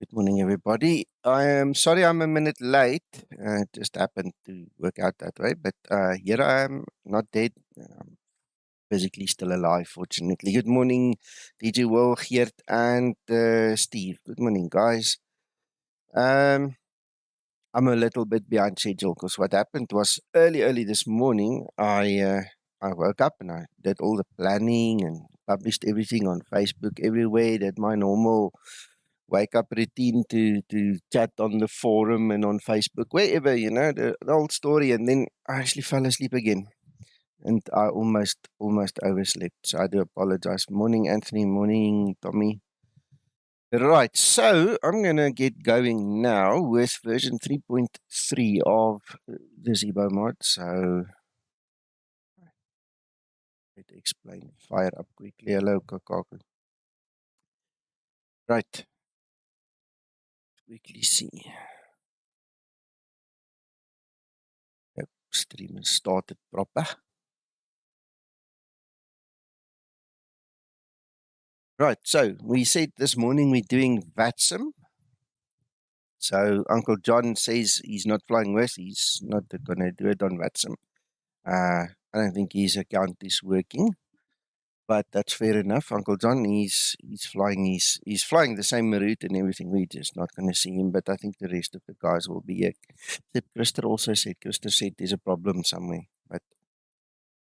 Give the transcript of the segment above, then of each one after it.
Good morning, everybody. I am sorry I'm a minute late. It just happened to work out that way. But here I am, not dead. I'm physically still alive, fortunately. Good morning, DJ Will, Geert, and Steve. Good morning, guys. I'm a little bit behind schedule because what happened was early this morning, I woke up and I did all the planning and published everything on Facebook everywhere. Did my normal wake up routine to chat on the forum and on Facebook, wherever, the old story. And then I actually fell asleep again. And I almost overslept. So I do apologize. Morning, Anthony. Morning, Tommy. Right, so I'm going to get going now with version 3.3 of the Zibo mod. So let's explain. Fire up quickly. Hello, Kakaku. Right. Quickly see. Yep, stream has started proper. Right, so we said this morning we're doing VATSIM. So Uncle John says he's not flying with, he's not going to do it on VATSIM. I don't think his account is working, but that's fair enough. Uncle John, he's flying the same route and everything. We're just not going to see him, but I think the rest of the guys will be here. Christer said there's a problem somewhere, but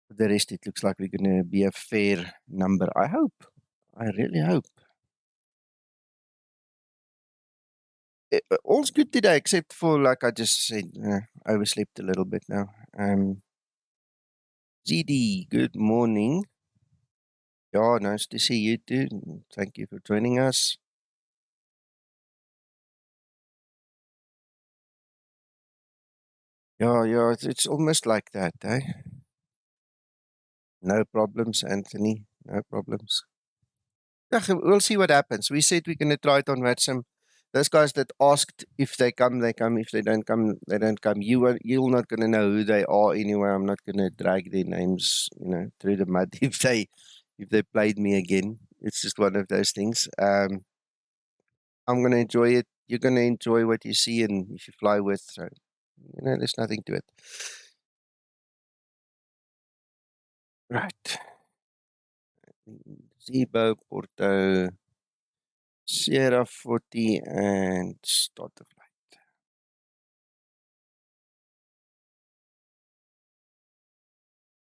for the rest it looks like we're going to be a fair number. I really hope. All's good today, except for, like I just said, overslept a little bit now. ZD, good morning. Yeah, nice to see you too. Thank you for joining us. Yeah, it's almost like that, eh? No problems, Anthony. No problems. Yeah, we'll see what happens. We said we're going to try it on WhatsApp. Those guys that asked if they come, they come. If they don't come, they don't come. You're not going to know who they are anyway. I'm not going to drag their names, through the mud if they played me again. It's just one of those things. I'm going to enjoy it. You're going to enjoy what you see, and if you fly with, so there's nothing to it. Right. Zibo, Porto, Sierra 40, and start the flight.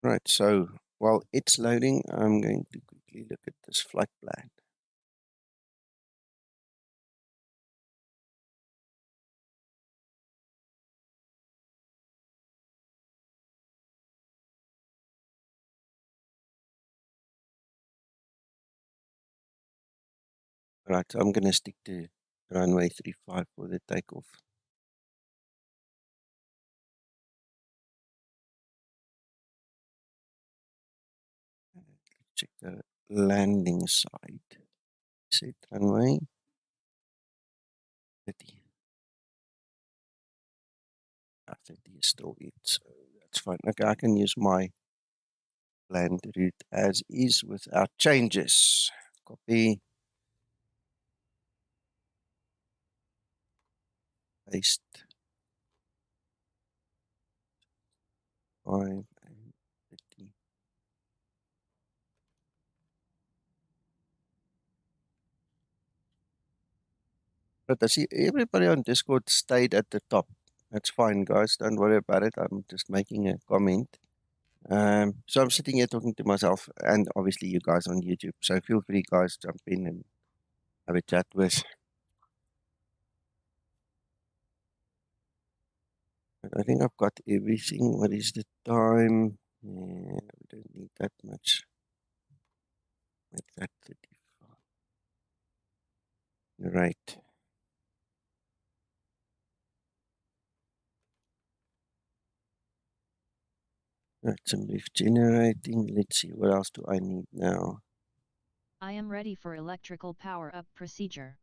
Right, so while it's loading, I'm going to quickly look at this flight plan. Right, so I'm going to stick to runway 35 for the takeoff. Check the landing side. Set runway 30. 30 is still it, so that's fine. Okay, I can use my planned route as is without changes. Copy. Paste. 5 and 30. But I see everybody on Discord stayed at the top. That's fine, guys. Don't worry about it. I'm just making a comment. So I'm sitting here talking to myself and obviously you guys on YouTube. So feel free, guys, jump in and have a chat with. I think I've got everything. What is the time? Yeah, we don't need that much. Make that 35. Right. That's some lift generating. Let's see, what else do I need now? I am ready for electrical power up procedure.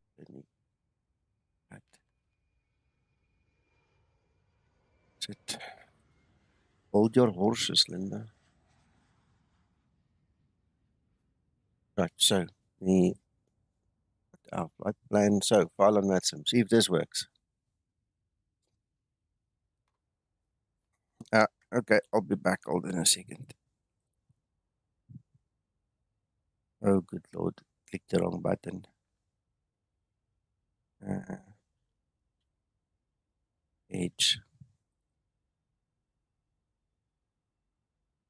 Right. That's it. Hold your horses, Linda. Right, so what our flight plan. So file on VATSIM. See if this works. Okay, I'll be back. Hold on a second. Oh, good Lord. Clicked the wrong button. Edge.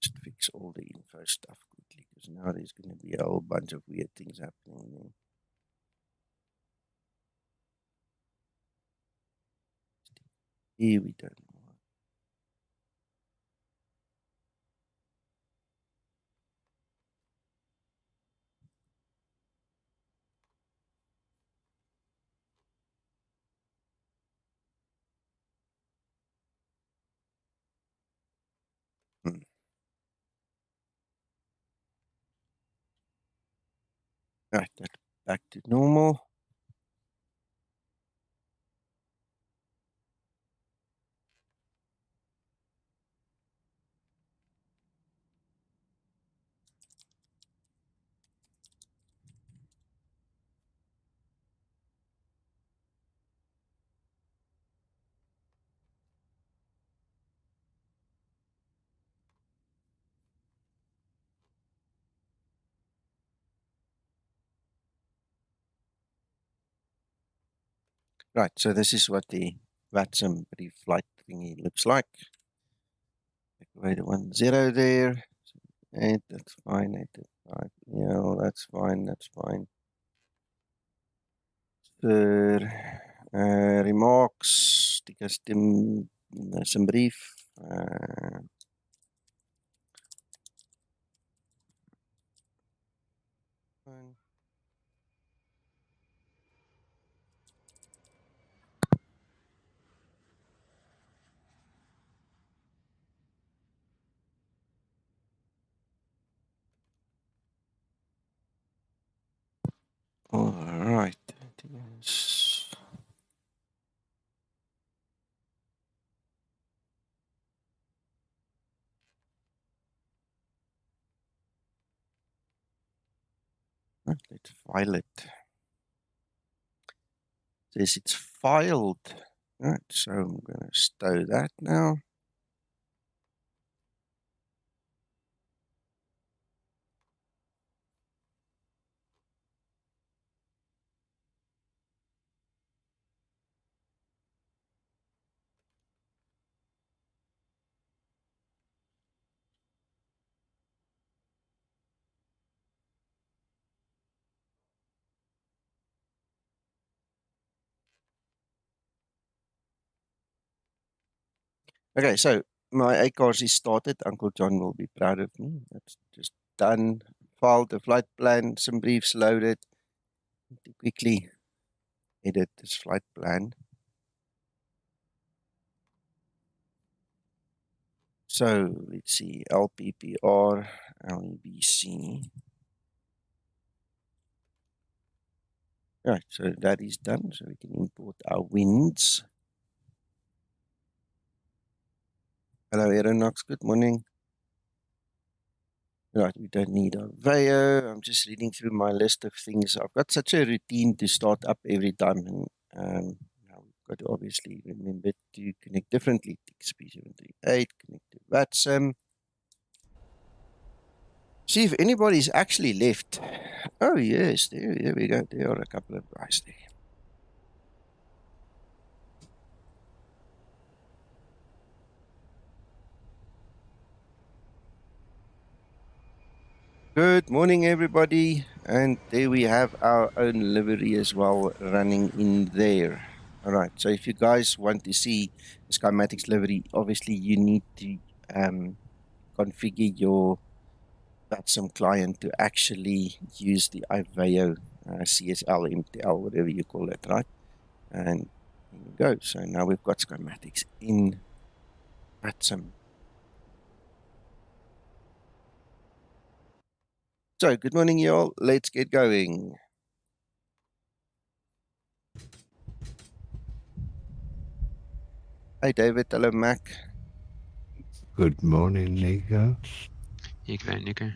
Just fix all the info stuff quickly, because now there's going to be a whole bunch of weird things happening there. Here we go. Right, that's back to normal. Right, so this is what the VATSIM pre-flight thingy looks like. Take away the 10 there. 8, that's fine. 8, 5. Yeah, that's fine. That's fine. Third, remarks. Tikke stem, some brief. All right. Right, let's file it. Says it's filed. Right, so I'm going to stow that now. Okay, so my ACARS is started. Uncle John will be proud of me. That's just done. Filed the flight plan, some briefs loaded. To quickly edit this flight plan. So let's see, LPPR, LEVC. Right, so that is done. So we can import our winds. Hello, Aeronox. Good morning. Right, we don't need our VAO. I'm just reading through my list of things. I've got such a routine to start up every time. And now we've got to obviously remember to connect differently. XP738, connect to VATSIM. See if anybody's actually left. Oh, yes, there we go. There are a couple of guys there. Good morning, everybody. And there we have our own livery as well running in there. All right. So if you guys want to see the Skymatix livery, obviously you need to configure your VATSIM client to actually use the IVAO CSL, MTL, whatever you call it, right? And here we go. So now we've got Skymatix in VATSIM. So good morning, you all. Let's get going. Hi, David. Hello, Mac. Good morning, Nico. Nico.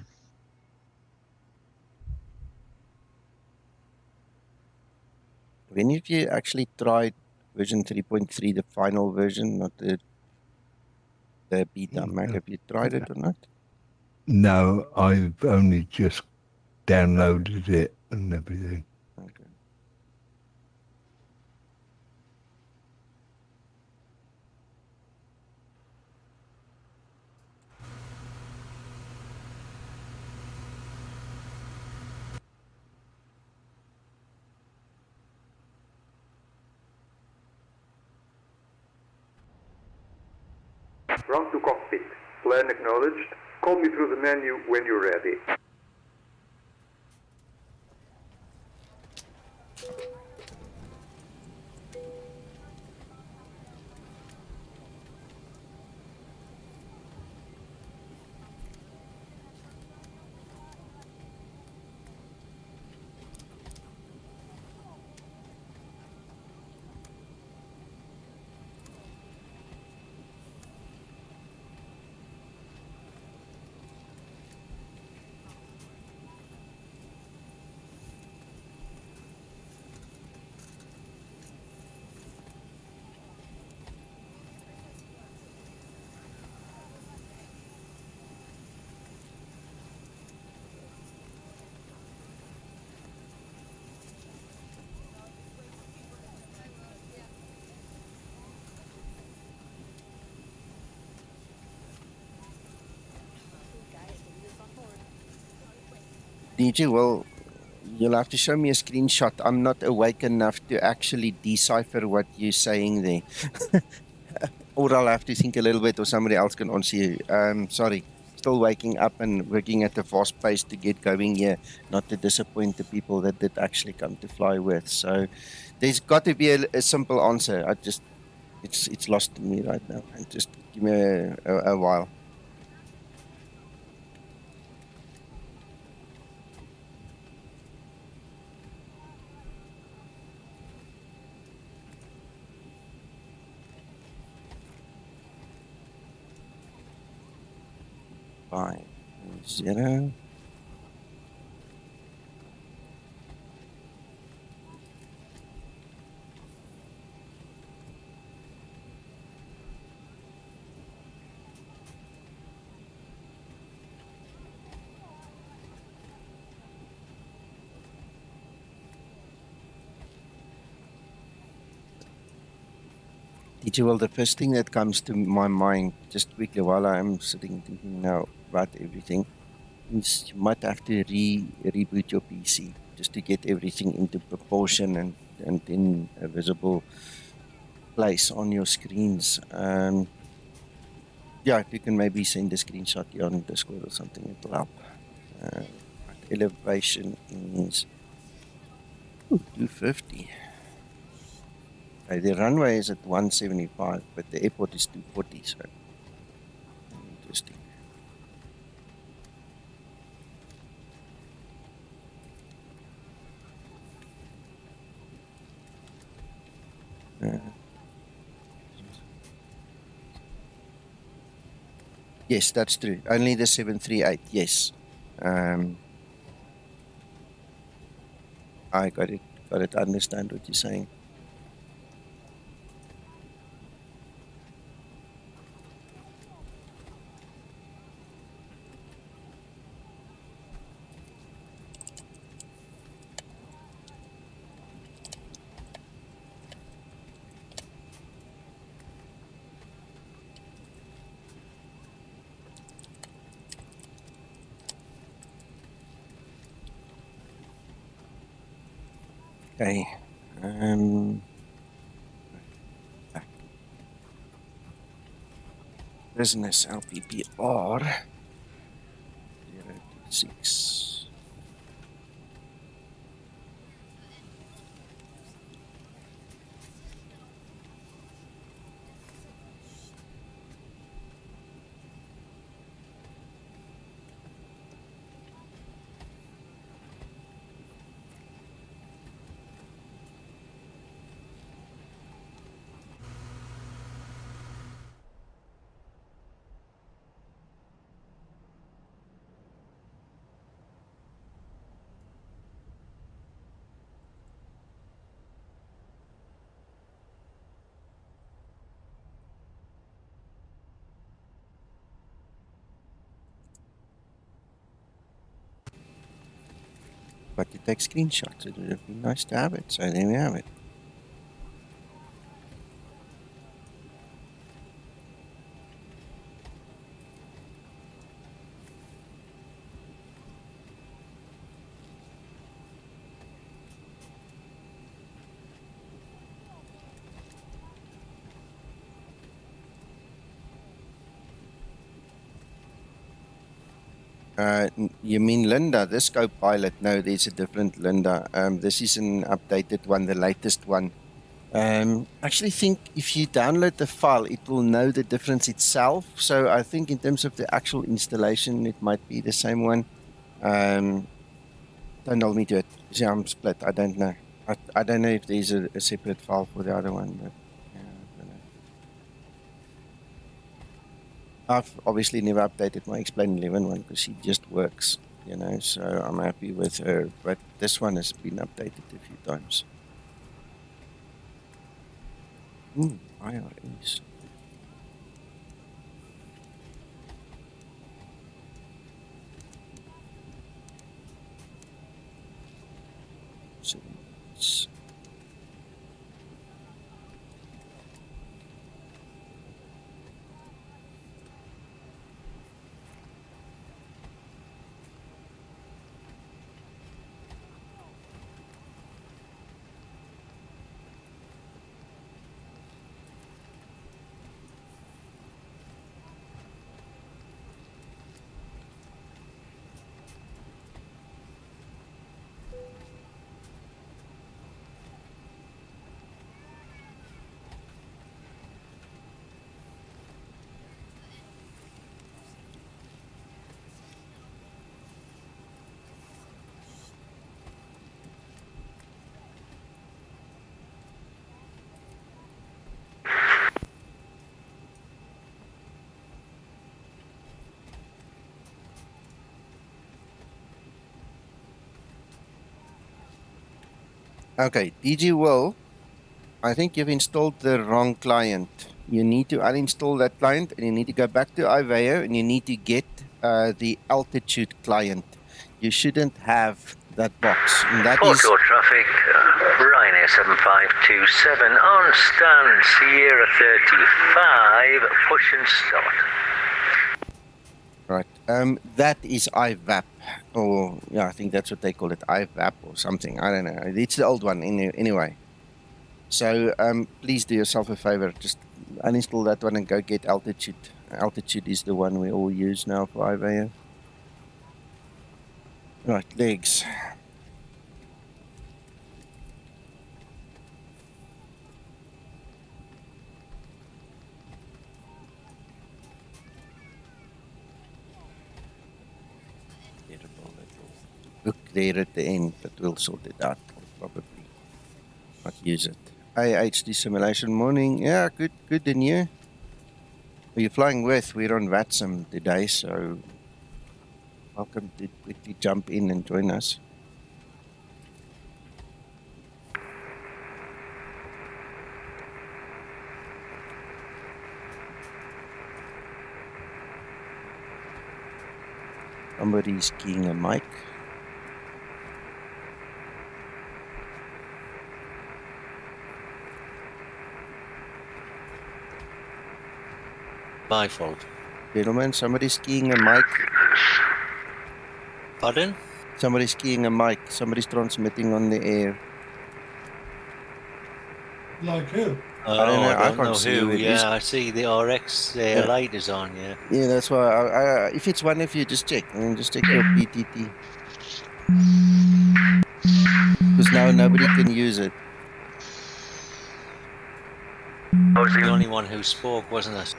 When have you actually tried version 3.3, the final version, not the beta Mac? Have you tried it or not? No, I've only just downloaded it and everything. Okay. Round to cockpit. Plan acknowledged. Call me through the menu when you're ready. DJ, well, you'll have to show me a screenshot. I'm not awake enough to actually decipher what you're saying there. Or I'll have to think a little bit, or somebody else can answer you. Sorry. Still waking up and working at a fast pace to get going here, not to disappoint the people that did actually come to fly with. So there's got to be a simple answer. It's lost to me right now. And just give me a while. Five, 0. DJ, well, the first thing that comes to my mind, just quickly while I'm sitting thinking now about everything, is you might have to reboot your PC just to get everything into proportion and in a visible place on your screens. Yeah, if you can maybe send a screenshot here on Discord or something, it will help. Elevation is 250. The runway is at 175, but the airport is 240, so interesting. Yes, that's true. Only the 738, yes. I got it. I understand what you're saying. Okay. Business LPPR 026. but to take screenshots. It would have been nice to have it. So there we have it. You mean Linda? This Copilot? No, there's a different Linda. This is an updated one, the latest one. Actually think if you download the file, it will know the difference itself. So I think in terms of the actual installation, it might be the same one. Don't hold me to it. See, I'm split. I don't know. I don't know if there's a separate file for the other one, but yeah, I don't know. I've obviously never updated my Explain 11 one because she just works, you know, so I'm happy with her. But this one has been updated a few times. IRS. Settings. Okay, DG Will, I think you've installed the wrong client. You need to uninstall that client and you need to go back to IVEO and you need to get the altitude client. You shouldn't have that box. And that is Porto traffic, Ryanair 7527 on stand, Sierra 35, push and start. right. That is IVAP, or yeah, I think that's what they call it, IVAP or something. I don't know. It's the old one anyway. So please do yourself a favor, just uninstall that one and go get altitude. Altitude is the one we all use now for IVEO. Right, legs. Terrible little hook there at the end, but we'll sort it out. We'll probably not use it. AHD simulation morning. Yeah, good. And you? Are you flying with? We're on VATSIM today, so welcome to quickly jump in and join us. Somebody's keying a mic. My fault. Gentlemen, somebody's keying a mic. Pardon? Somebody's keying a mic. Somebody's transmitting on the air. Like who? Oh, don't know. I I don't can't know see who. who it is. Yeah, I see the RX Yeah. light is on, yeah. Yeah, that's why. If it's one of you, just check. I mean, just check your PTT. Because now nobody can use it. I was The the only one who spoke, wasn't it?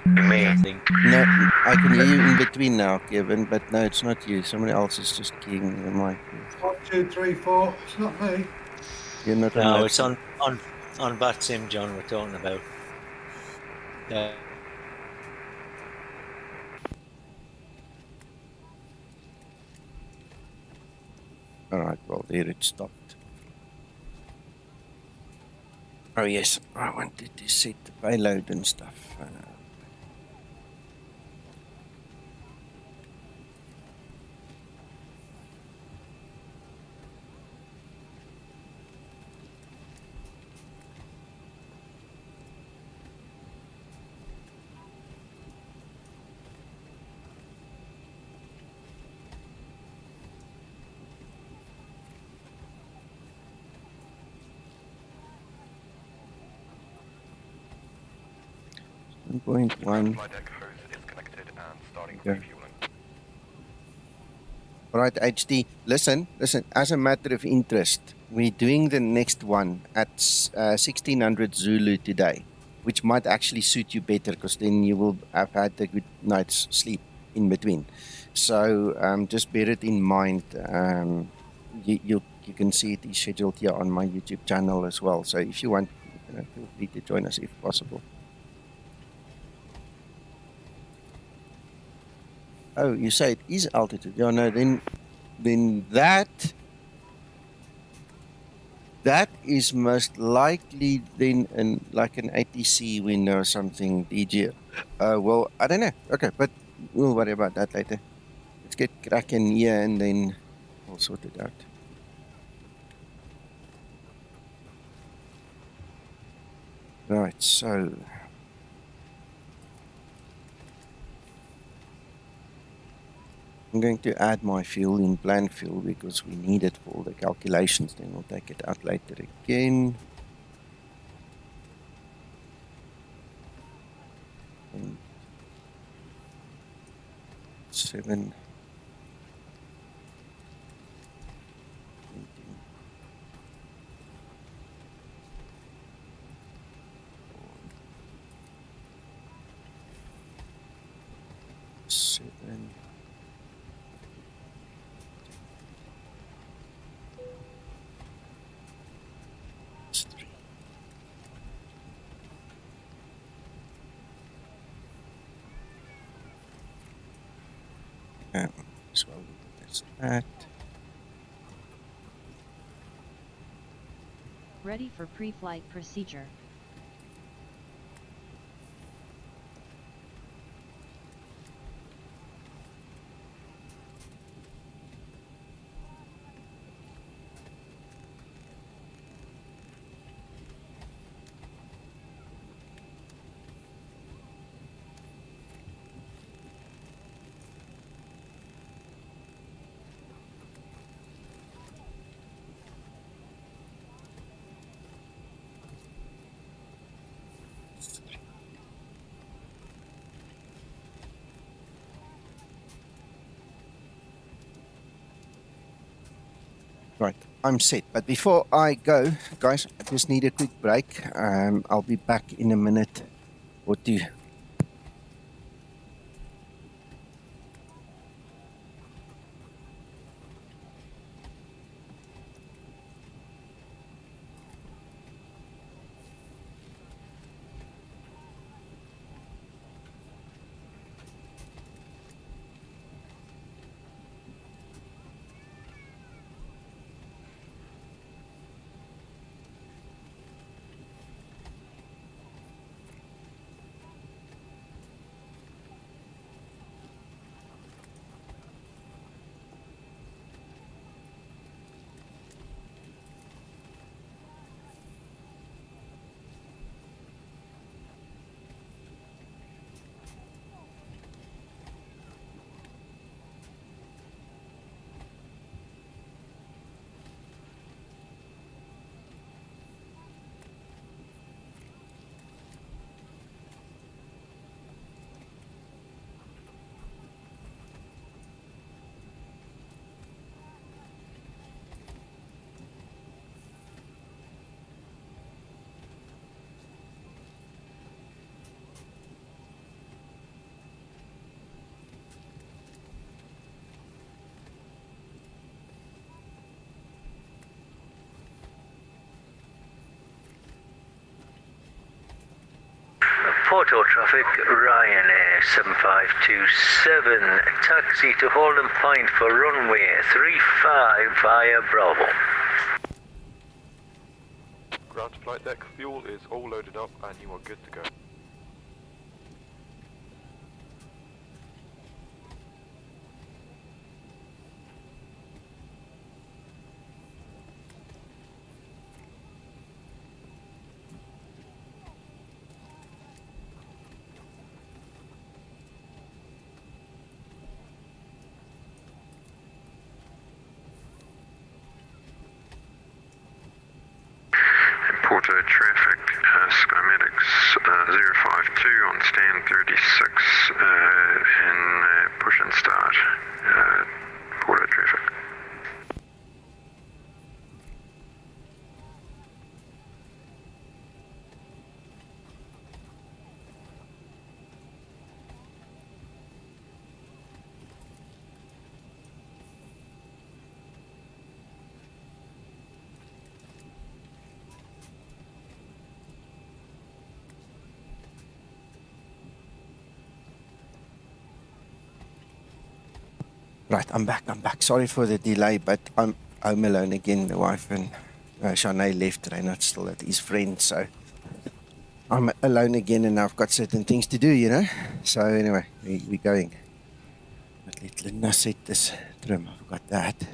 me. I think. No, I can hear you in between now, Kevin, but no, it's not you. Somebody else is just keying the mic. 1, 2, 3, 4. It's not me. You're not on No, that it's side. on VATSIM, John, we're talking about. Yeah. All right, well, there it stopped. Oh, yes, I wanted to set the payload and stuff. 7.1. Flight deck hose disconnected and starting Okay. refueling. All right, HD, listen, as a matter of interest, we're doing the next one at 1600 Zulu today, which might actually suit you better because then you will have had a good night's sleep in between. So just bear it in mind. You can see it is scheduled here on my YouTube channel as well. So if you want, feel free to join us if possible. Oh, you say it is altitude. Yeah, no, then that is most likely then like an ATC window or something, DG. Well, I don't know. Okay, but we'll worry about that later. Let's get cracking here and then we'll sort it out. Right, so I'm going to add my fuel in plan fuel because we need it for all the calculations. Then we'll take it out later again. And 7. Seven. Three. So that's that. Ready for pre-flight procedure. Right, I'm set. But before I go, guys, I just need a quick break. I'll be back in a minute or two. Porto traffic, Ryanair 7527, taxi to Holden Point for runway 35 via Bravo. Ground to flight deck, fuel is all loaded up and you are good to go. Porto traffic, Skymatix VA on stand 36 in push and start, Porto traffic. Right, I'm back. Sorry for the delay, but I'm home alone again. The wife and Shanae left. Reinhard's still at his friend, so I'm alone again, and I've got certain things to do, you know. So anyway, we're going. But let Linda set this trim. I've got that.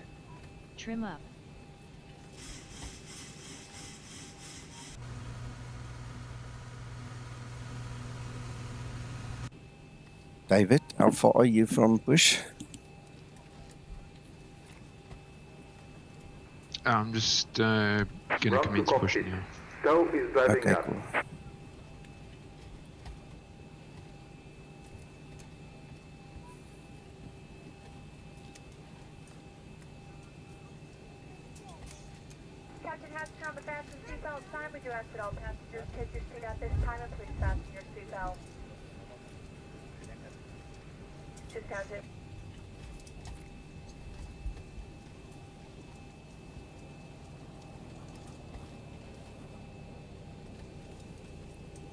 Trim up. David, how far are you from push? I'm just gonna commence pushing now. Stow is driving Okay, up. cool. Captain Hatstrom, but fasten seatbelt sign. We do ask that all passengers take your seat at this time and please fasten your seatbelt. Discounted.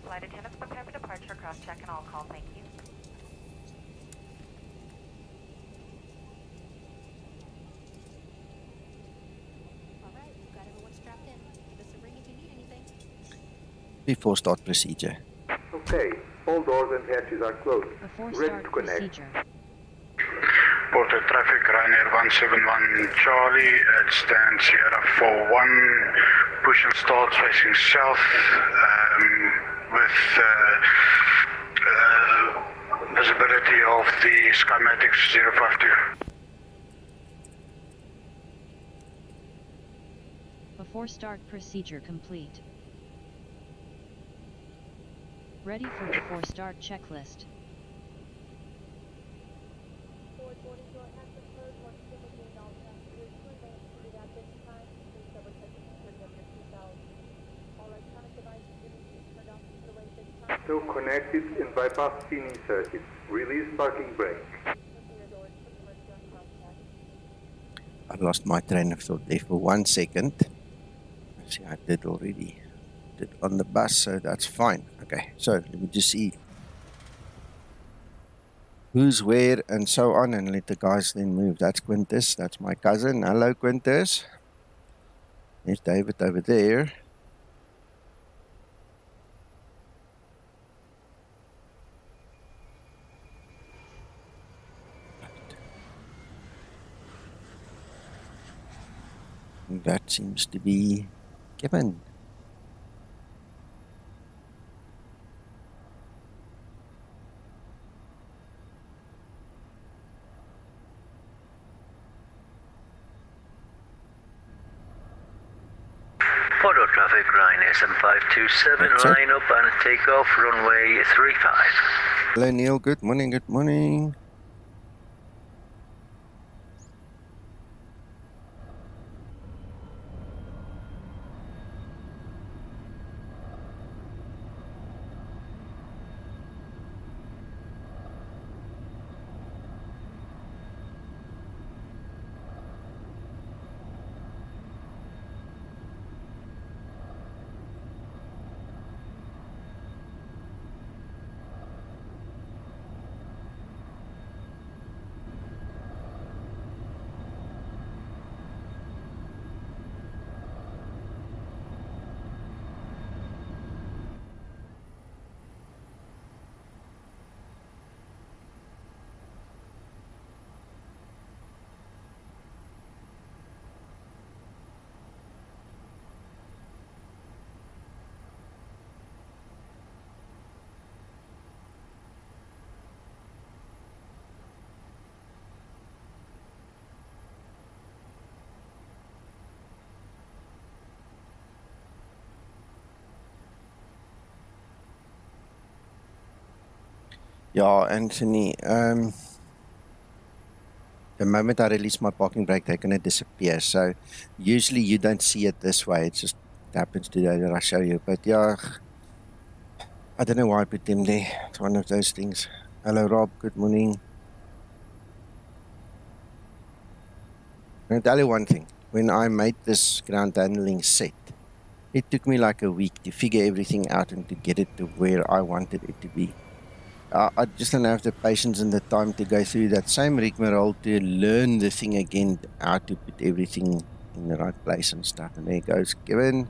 Flight attendants prepare for departure. Cross-check and all call. Thank you. All right, we've got everyone strapped in. Give us a ring if you need anything. Before start procedure. Okay, all doors and hatches are closed. Before Ready start to connect. procedure. Porto traffic, Ryanair 171 Charlie at stand Sierra 41, push and start facing south with visibility of the Skymatix 052. Before start procedure complete. Ready for before start checklist. Still connected and bypass spinning circuit. Release parking brake. I lost my train of thought there for 1 second. See, I did already. Did on the bus, so that's fine. Okay, so let me just see who's where and so on, and let the guys then move. That's Quintus. That's my cousin. Hello, Quintus. There's David over there. And that seems to be Kevin. Porto traffic, Ryanair 7527, line up and take off runway 35. Hello, Neil. Good morning. Good morning. Yeah, Anthony. The moment I release my parking brake, they're going to disappear. So usually you don't see it this way. It just happens today that I show you. But yeah, I don't know why I put them there. It's one of those things. Hello, Rob. Good morning. I'll tell you one thing. When I made this ground handling set, it took me like a week to figure everything out and to get it to where I wanted it to be. I just don't have the patience and the time to go through that same rigmarole to learn the thing again, how to put everything in the right place and stuff. And there goes Kevin.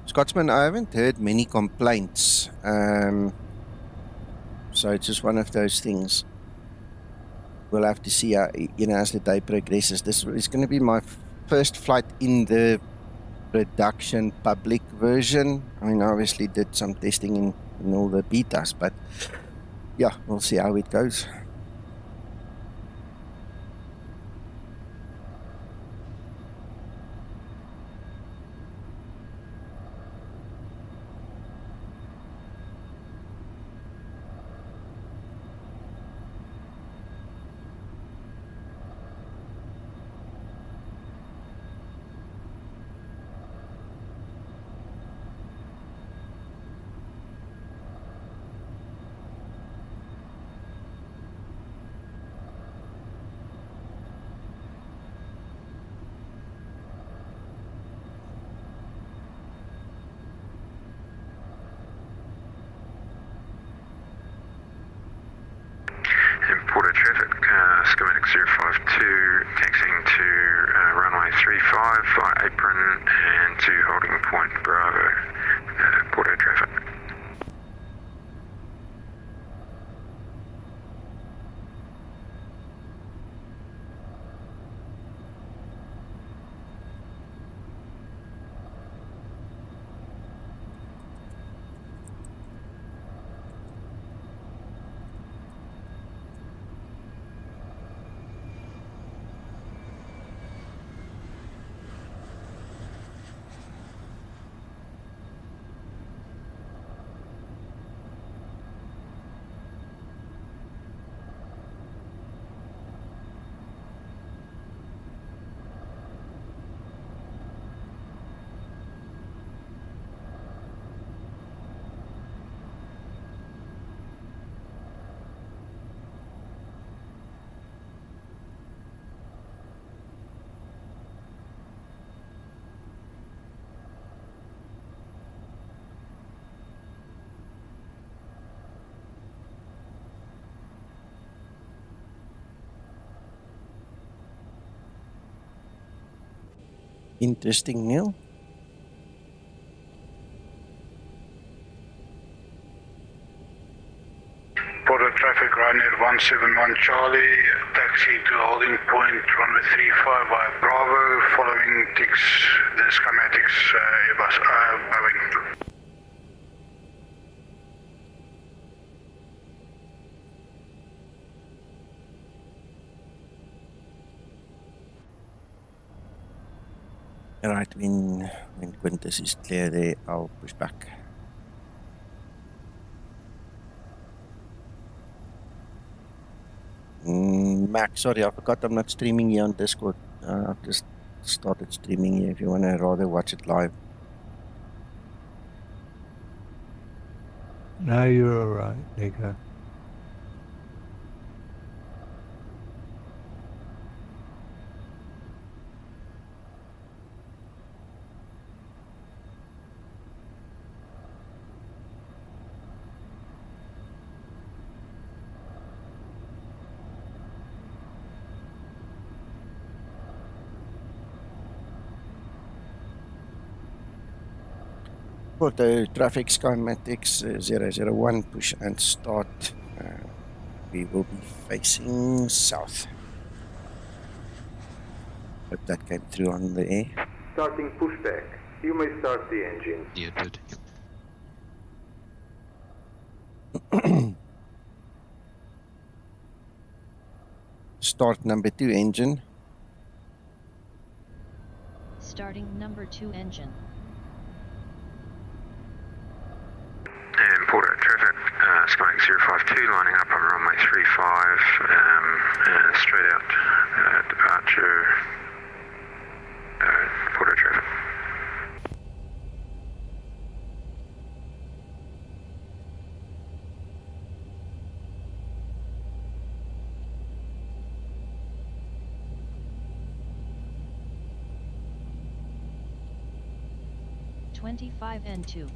Scotsman, I haven't heard many complaints. So it's just one of those things. We'll have to see how, as the day progresses. This is going to be my first flight in the production public version. I mean, I obviously did some testing in all the betas, but yeah, we'll see how it goes. Porto traffic, Skymatix 052, taxiing to runway 35 via apron and to holding point Bravo, Porto traffic. Interesting, Neil. Porto traffic, Ryanair 171 Charlie, taxi to holding point runway 35 via Bravo, following ticks the Skymatix BABEX. All right, when Quintus is clear there, I'll push back. Max, sorry, I forgot I'm not streaming here on Discord. I've just started streaming here if you want to rather watch it live. No, you're all right, Nico. Porto traffic Skymatix 001, push and start. We will be facing south. Hope that came through on the air. Starting pushback. You may start the engine. Yeah, it did. Start number 2 engine. Starting number 2 engine. And Porto traffic, Skymatix 052 lining up on runway 35, straight out departure, Porto traffic. N2.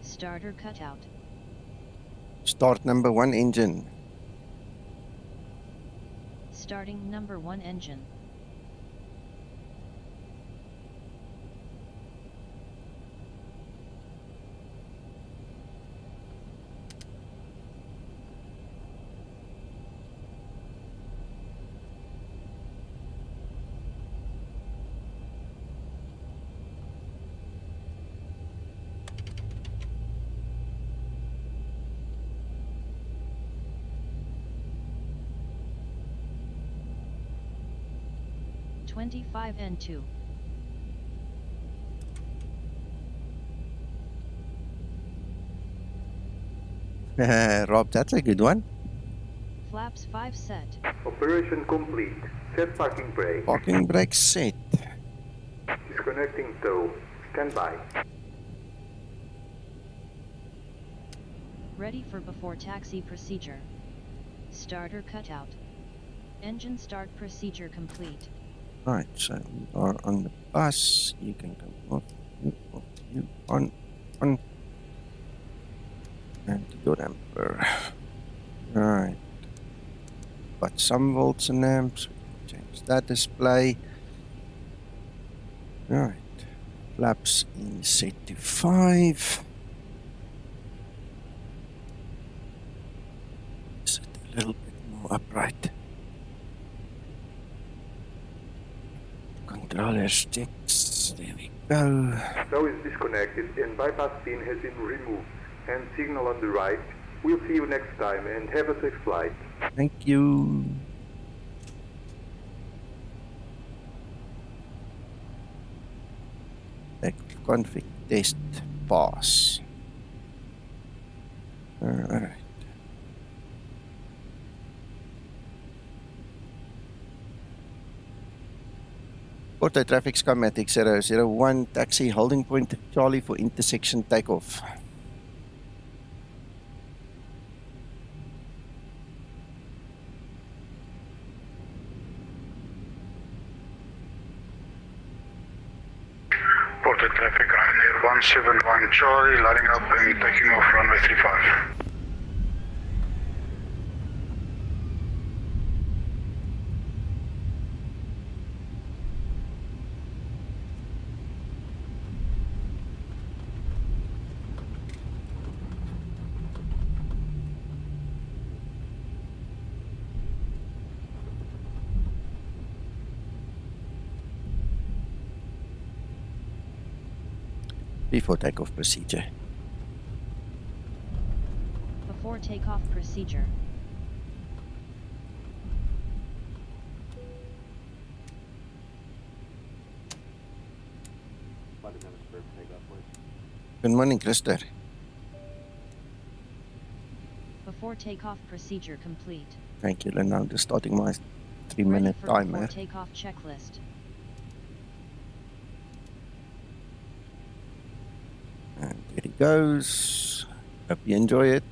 Starter cutout. Start number 1 engine. Starting number 1 engine. N2. Rob, that's a good one. Flaps 5 set. Operation complete. Set parking brake. Parking brake set. Disconnecting tow. Stand by. Ready for before taxi procedure. Starter cutout. Engine start procedure complete. Right, so we are on the bus. You can come off, you on, and your damper. Right. Got some volts and amps. We can change that display. Right. Flaps is set to 5. Set a little bit more upright. Controller sticks. There we go. Tow is disconnected and bypass pin has been removed. And signal on the right. We'll see you next time and have a safe flight. Thank you. Config test pass. Alright. Porto traffic Skymatix 001 taxi holding point Charlie for intersection takeoff. Porto traffic, Ryanair 171 Charlie, lining up and taking off runway 35. Before takeoff procedure. Before takeoff procedure. Good morning, Krister. Before takeoff procedure complete. Thank you, Lynn. I'm just starting my 3-minute timer. Before takeoff checklist. And there he goes. Hope you enjoy it.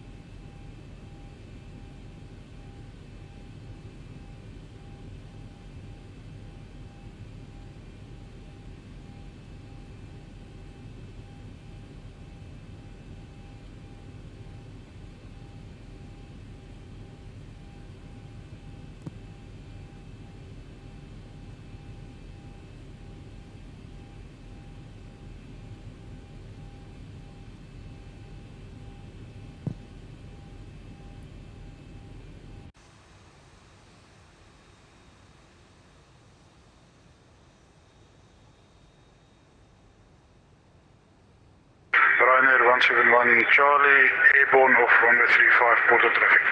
171 Charlie, airborne off runway 35, Porto traffic.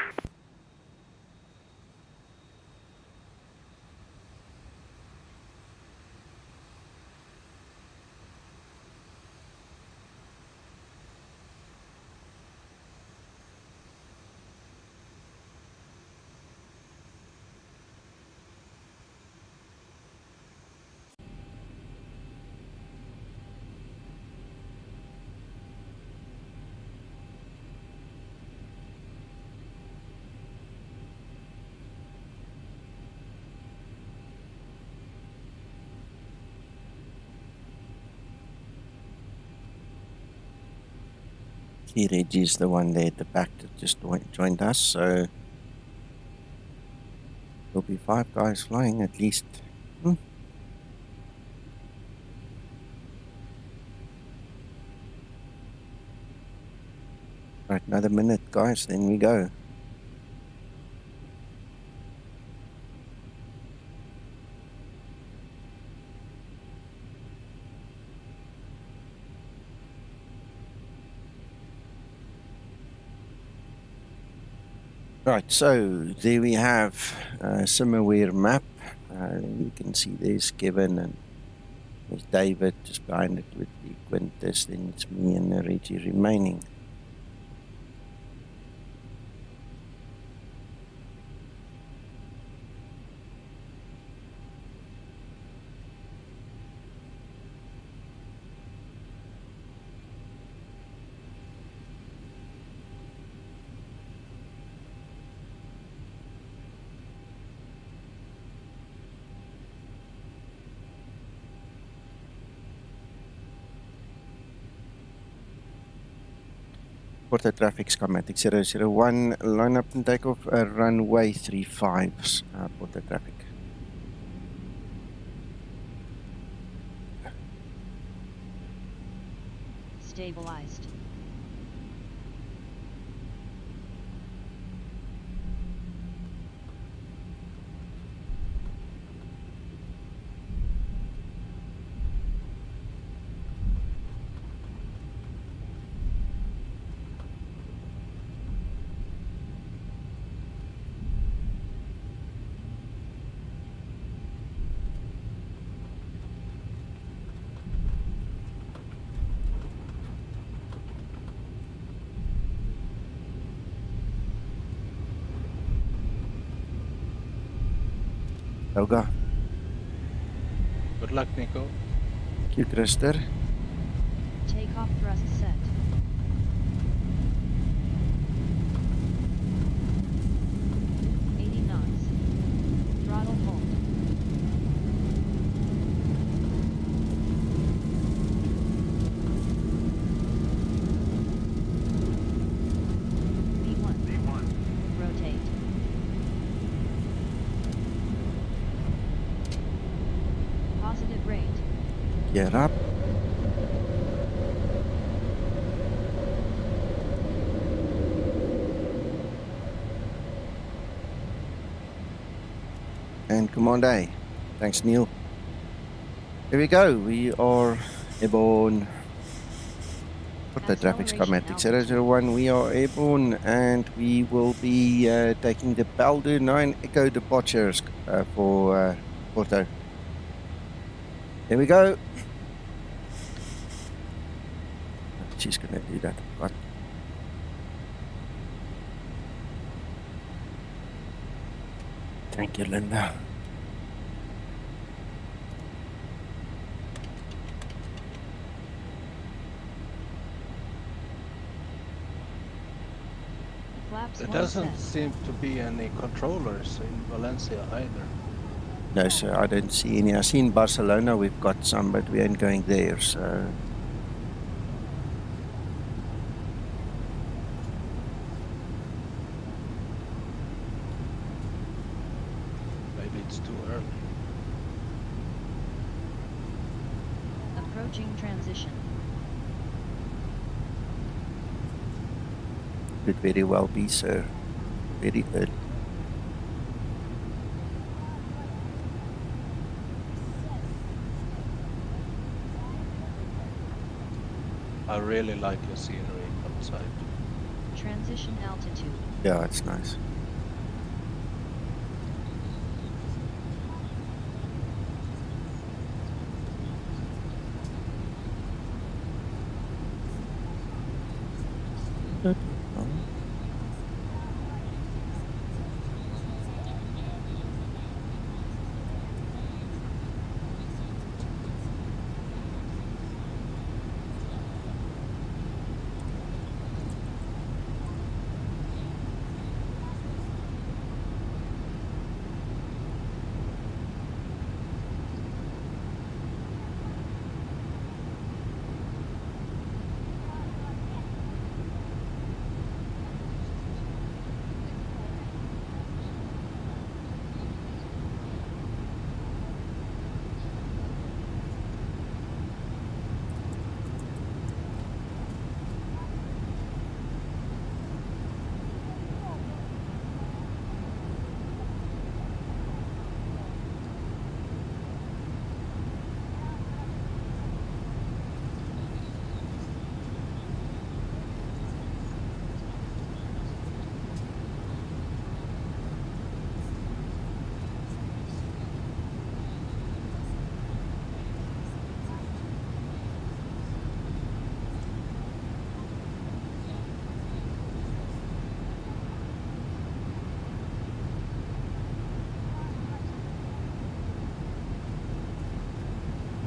See, Reggie's the one there at the back that just joined us, so there'll be 5 guys flying at least. Right, another minute, guys, then we go. Right, so there we have a SimAware map. You can see there's Kevin and there's David just behind it with the Quintus, then it's me and Reggie remaining. Porto traffic Skymatix 001, line up and take off runway 35, Porto traffic. Stabilized. Helga. Good luck, Nico. Thank you, Krister. Takeoff thrust set. Throttle hold. V1. Rotate. Positive rate. Gear up. And Command A. Thanks, Neil. Here we go. We are airborne. Porto traffic Skymatix 001. We are airborne and we will be taking the BELDU 9 Echo departures for Porto. Here we go. She's going to do that. Right. Thank you, Linda. There doesn't seem to be any controllers in Valencia either. No, sir, I don't see any. I see in Barcelona we've got some, but we ain't going there, so. Maybe it's too early. Approaching transition. Could very well be, sir. Very early. I really like your scenery outside. Transition altitude. Yeah, it's nice.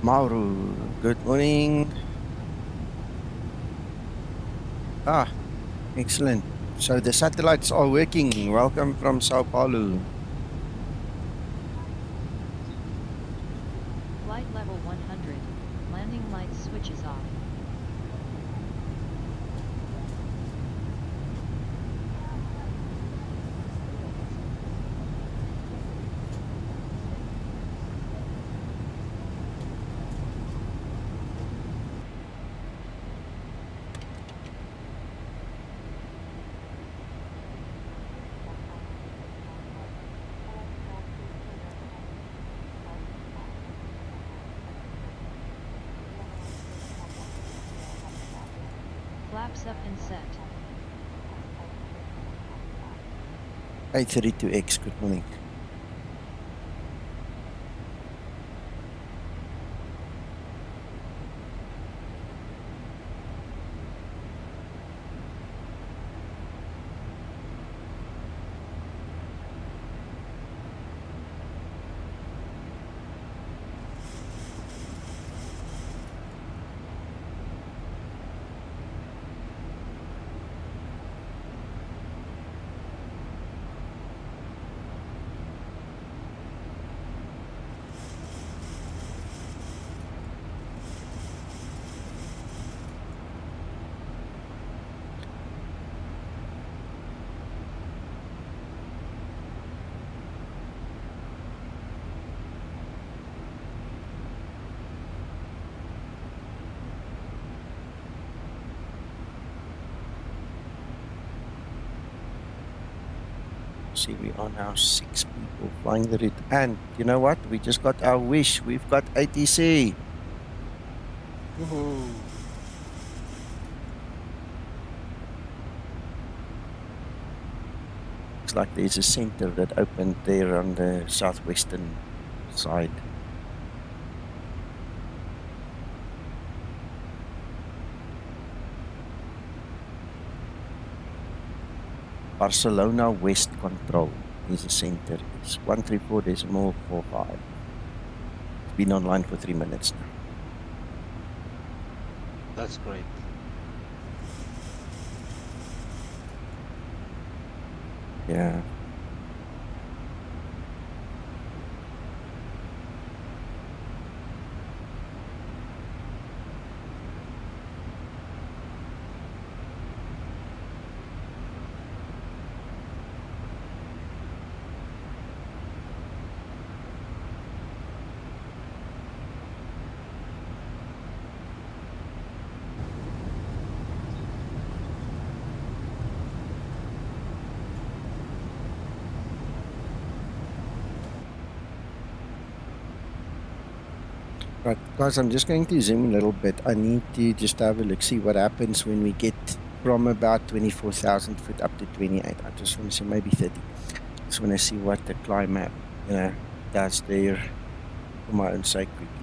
Mauro, good morning. Ah, excellent. So the satellites are working. Welcome from Sao Paulo. Flight level 100. Landing lights switches off. Flaps up and set. A32X, good morning. See, we are now 6 people flying the route. And you know what? We just got our wish. We've got ATC. Woohoo! Looks like there's a center that opened there on the southwestern side. Barcelona West Control is the center. It's 134.45. It's been online for 3 minutes now. That's great. Yeah. Right, guys, I'm just going to zoom in a little bit. I need to just have a look, see what happens when we get from about 24,000 foot up to 28. I just want to see maybe 30. Just want to see what the climate, does there for my own sake quickly.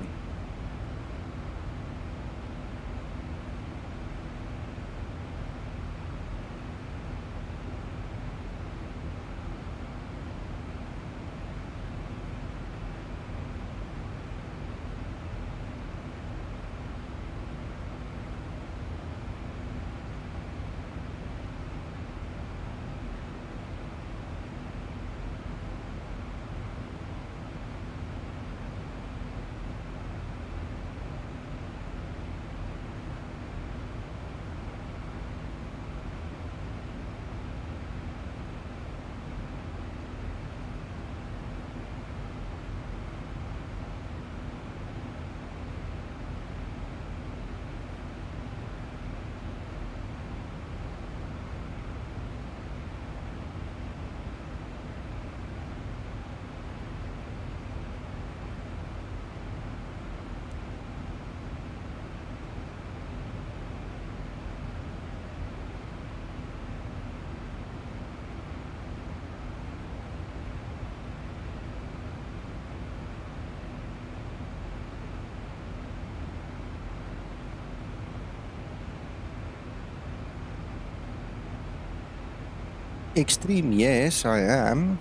Extreme, yes, I am.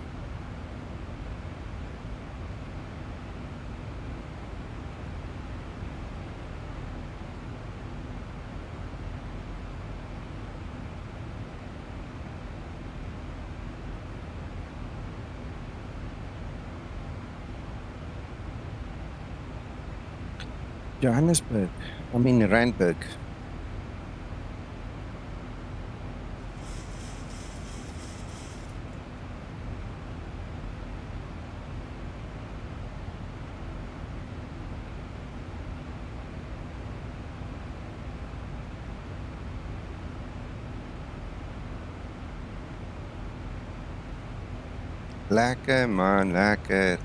Johannesburg. I mean Randburg. Lekker man, lekker.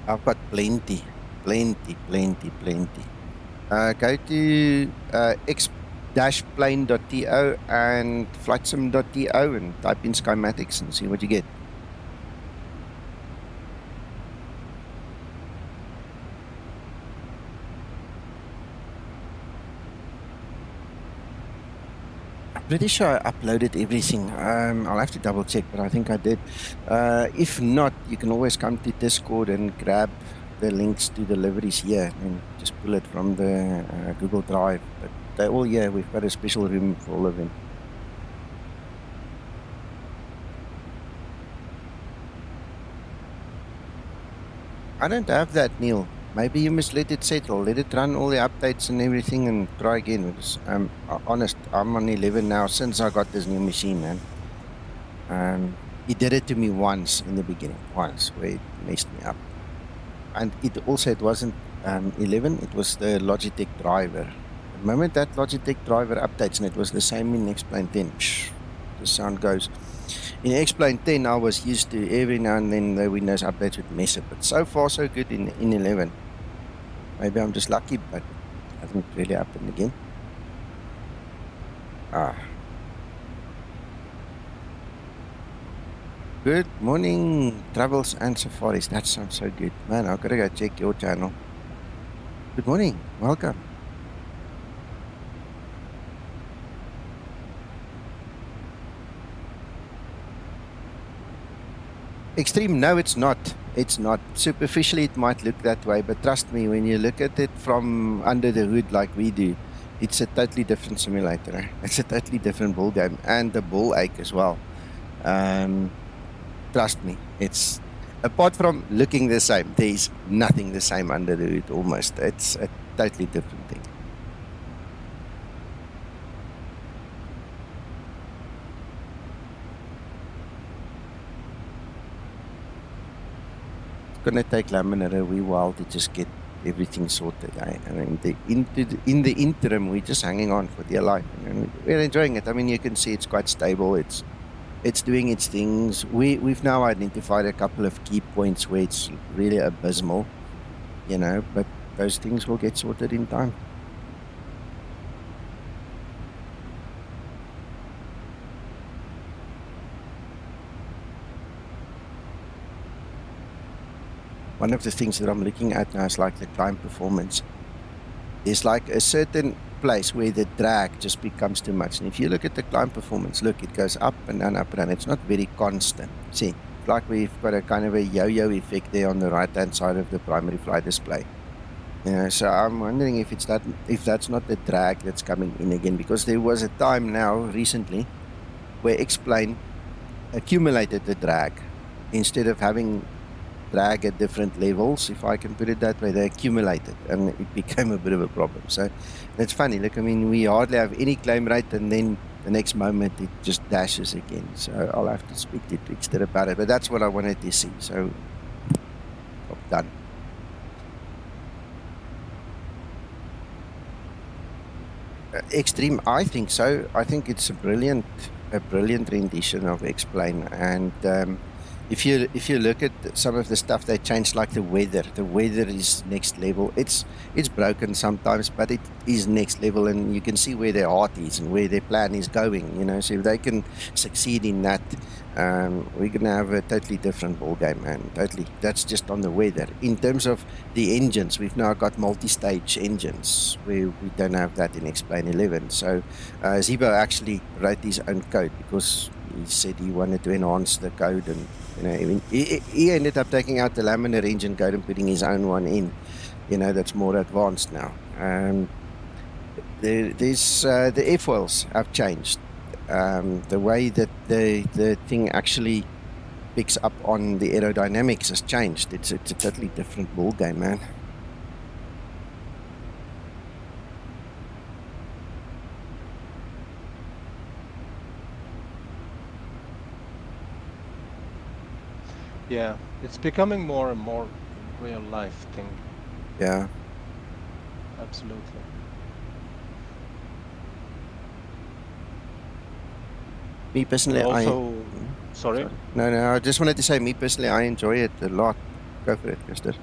I've got plenty. Go to x-plane.to and flightsim.to and type in Skymatix and see what you get. I'm pretty sure I uploaded everything. I'll have to double check, but I think I did. If not, you can always come to Discord and grab the links to the deliveries here and just pull it from the Google Drive. But they're all here. We've got a special room for all of them. I don't have that, Neil. Maybe you must let it settle. Let it run all the updates and everything and try again. Because I'm honest, I'm on 11 now since I got this new machine, man. He did it to me once in the beginning, where it messed me up. And it wasn't 11, it was the Logitech driver. The moment that Logitech driver updates, and it was the same in X-Plane 10, the sound goes. In X-Plane 10, I was used to every now and then the Windows updates would mess it, but so far so good in 11. Maybe I'm just lucky, but it hasn't really happened again. Good morning, Travels and Safaris. That sounds so good. Man, I've got to go check your channel. Good morning. Welcome. Extreme? No, it's not. It's not. Superficially, it might look that way, but trust me, when you look at it from under the hood like we do, it's a totally different simulator. It's a totally different ball game, and the ball ache as well. Trust me, apart from looking the same, there's nothing the same under the hood almost. It's a totally different thing. It's gonna take Laminar a wee while to just get everything sorted. I mean, in the interim, we're just hanging on for dear life, and we're enjoying it. I mean, you can see it's quite stable. It's doing its things. We've now identified a couple of key points where it's really abysmal, you know, but those things will get sorted in time. One of the things that I'm looking at now is like the climb performance. There's like a certain place where the drag just becomes too much. And if you look at the climb performance, look, it goes up and down, up and down. It's not very constant. See, it's like we've got a kind of a yo-yo effect there on the right-hand side of the primary flight display. You know, so I'm wondering if that's not the drag that's coming in again, because there was a time now recently where X-Plane accumulated the drag instead of having drag at different levels, if I can put it that way. They accumulated and it became a bit of a problem. So it's funny. Look, I mean, we hardly have any claim rate, and then the next moment it just dashes again. So I'll have to speak to Twixter about it, but that's what I wanted to see. So done. Extreme, I think so. I think it's a brilliant rendition of X-Plane, and if you look at some of the stuff they changed, like the weather is next level. It's broken sometimes, but it is next level, and you can see where their heart is and where their plan is going, you know. So if they can succeed in that, we're gonna have a totally different ball game, man. Totally. That's just on the weather. In terms of the engines, we've now got multi-stage engines where we don't have that in X-Plane 11. So Zibo actually wrote his own code because he said he wanted to enhance the code, and you know, I mean, he ended up taking out the laminar engine code and putting his own one in. You know, that's more advanced now. There's the airfoils have changed. The way that the thing actually picks up on the aerodynamics has changed. It's a totally different ball game, man. Yeah, it's becoming more and more real life thing. Yeah. Absolutely. Me personally, sorry? No, I just wanted to say, me personally, I enjoy it a lot. Go for it, Christer.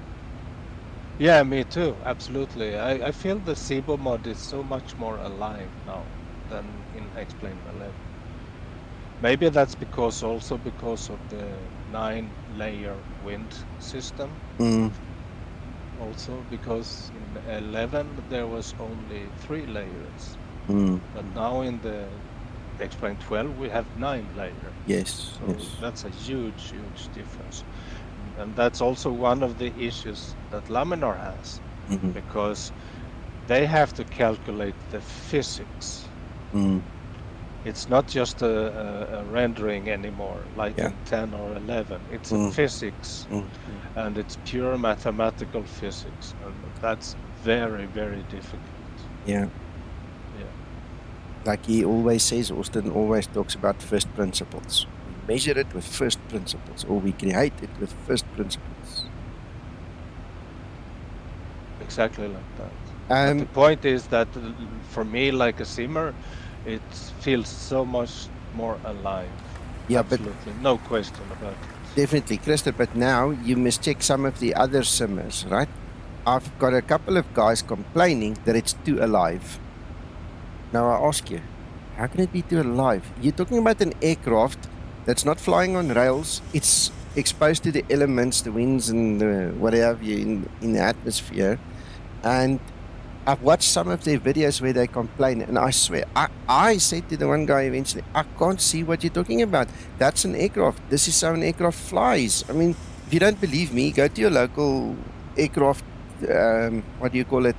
Yeah, me too, absolutely. I feel the Zibo mod is so much more alive now than in X-Plane 11. Maybe that's because of the 9-layer wind system. Also because in 11 there was only 3 layers. But now in the X-Plane 12 we have 9 layers. Yes. So yes. that's a huge difference. And that's also one of the issues that Laminar has, because they have to calculate the physics. It's not just a rendering anymore, like in 10 or 11. It's a physics, and it's pure mathematical physics, and that's very, very difficult. Yeah. Like he always says, Austin always talks about first principles. We measure it with first principles, or we create it with first principles. Exactly like that. But the point is that for me, like a simmer, it feels so much more alive. Yeah, absolutely, no question about it. Definitely, Christer, but now you must check some of the other simmers, right? I've got a couple of guys complaining that it's too alive. Now I ask you, how can it be too alive? You're talking about an aircraft that's not flying on rails. It's exposed to the elements, the winds and the whatever in the atmosphere. And I've watched some of their videos where they complain, and I swear, I said to the one guy eventually, I can't see what you're talking about. That's an aircraft. This is how an aircraft flies. I mean, if you don't believe me, go to your local aircraft, what do you call it,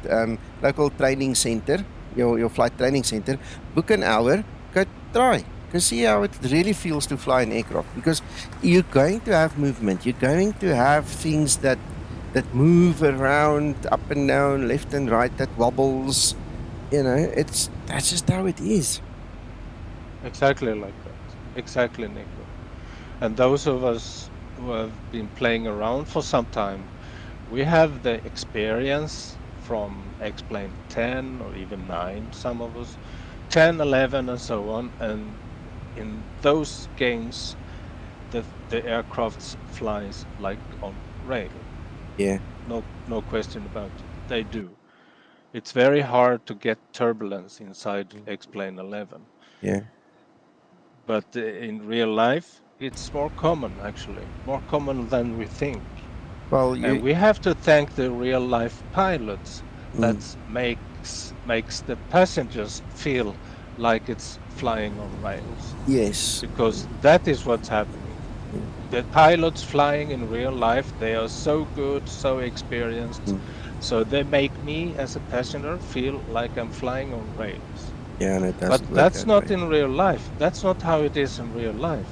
local training center, your flight training center, book an hour, go try. Because see how it really feels to fly an aircraft. Because you're going to have movement. You're going to have things that move around, up and down, left and right, that wobbles. You know, that's just how it is. Exactly like that. Exactly, Nico. And those of us who have been playing around for some time, we have the experience from X-Plane 10 or even 9, some of us, 10, 11 and so on. And in those games, the aircraft flies like on rail. Yeah. No question about it. They do. It's very hard to get turbulence inside X-Plane 11. Yeah. But in real life, it's more common, actually. More common than we think. Well, and we have to thank the real life pilots that makes the passengers feel like it's flying on rails. Yes. Because that is what's happening. The pilots flying in real life, they are so good, so experienced, so they make me as a passenger feel like I'm flying on rails. Yeah, and it But doesn't work that's that not way. in real life. That's not how it is in real life.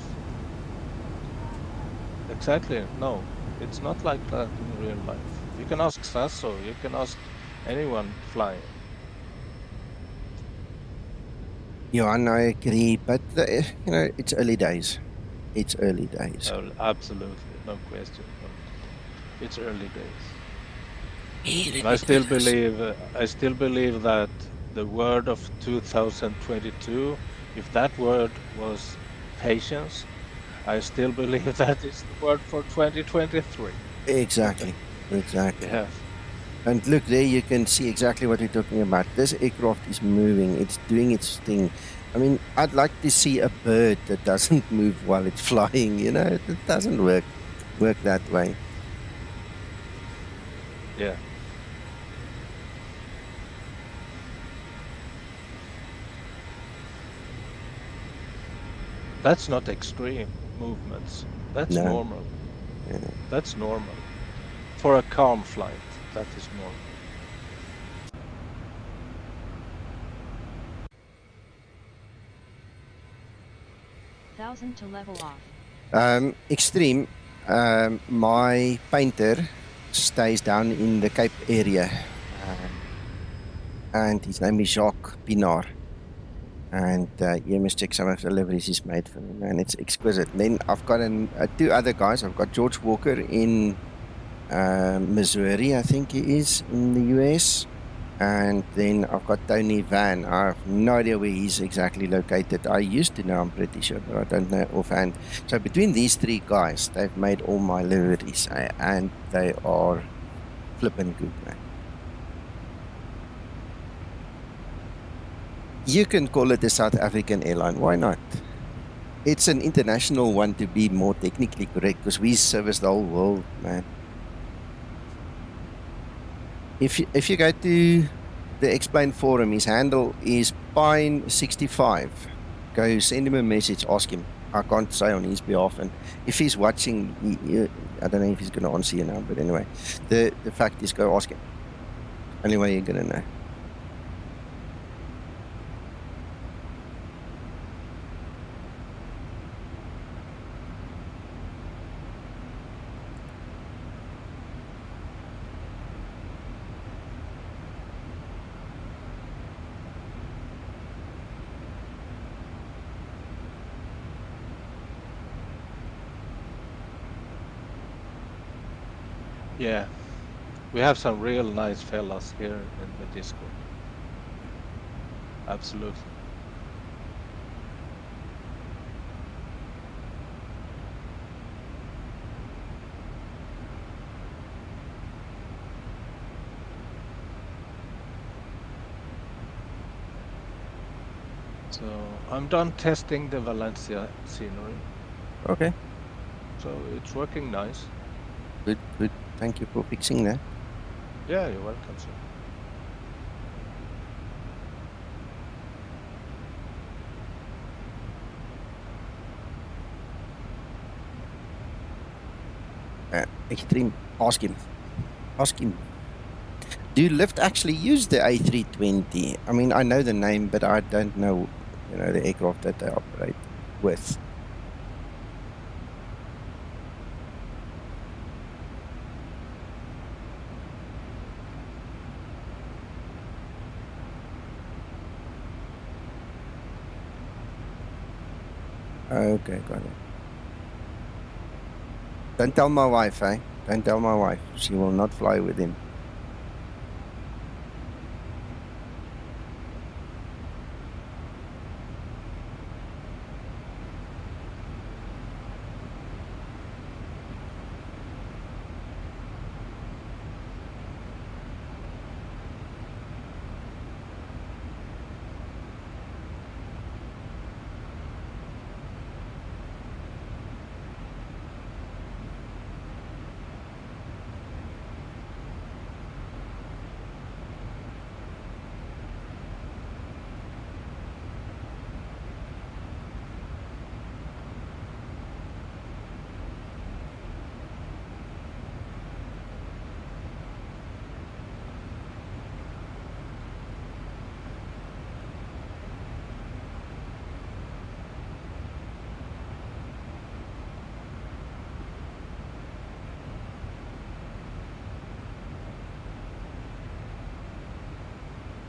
Exactly. No, it's not like that in real life. You can ask Sasso, you can ask anyone flying. Yeah, and I agree, but you know, it's early days. It's early days. Absolutely, no question about it. It's early days. Really And I still believe that the word of 2022, if that word was patience, I still believe that is the word for 2023. Exactly. Exactly. Yes. And look, there you can see exactly what we're talking about. This aircraft is moving. It's doing its thing. I mean, I'd like to see a bird that doesn't move while it's flying. You know, it doesn't work that way. Yeah. That's not extreme movements. That's normal. Yeah. That's normal. For a calm flight, that is normal. Thousand to level off. Extreme. My painter stays down in the Cape area. And his name is Jacques Pinard. And you must check some of the deliveries he's made for me, man. It's exquisite. And then I've got two other guys. I've got George Walker in Missouri, I think he is, in the US. And then I've got Tony Van. I have no idea where he's exactly located. I used to know, I'm pretty sure, but I don't know offhand. So between these three guys, they've made all my liveries, and they are flipping good, man. You can call it a South African airline. Why not? It's an international one, to be more technically correct, because we service the whole world, man. If you go to the Explain forum, his handle is Pine65. Go send him a message, ask him. I can't say on his behalf, and if he's watching, I don't know if he's going to answer you now, but anyway, the fact is, go ask him. Only way you're going to know. Yeah, we have some real nice fellas here in the Discord. Absolutely. So I'm done testing the Valencia scenery. Okay. So it's working nice. Good, good. Thank you for fixing that. Yeah, you're welcome, sir. Extreme. Ask him. Ask him. Do Lyft actually use the A320? I mean, I know the name, but I don't know, the aircraft that they operate. with. Okay, got it. Don't tell my wife, eh? Don't tell my wife. She will not fly with him.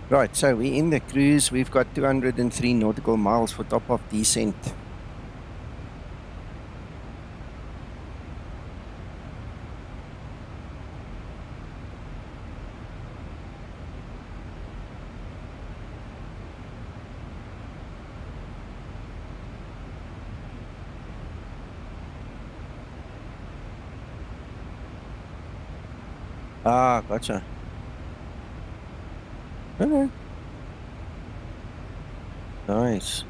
Right, so we're in the cruise. We've got 203 nautical miles for top of descent. Ah, gotcha. Okay. Nice.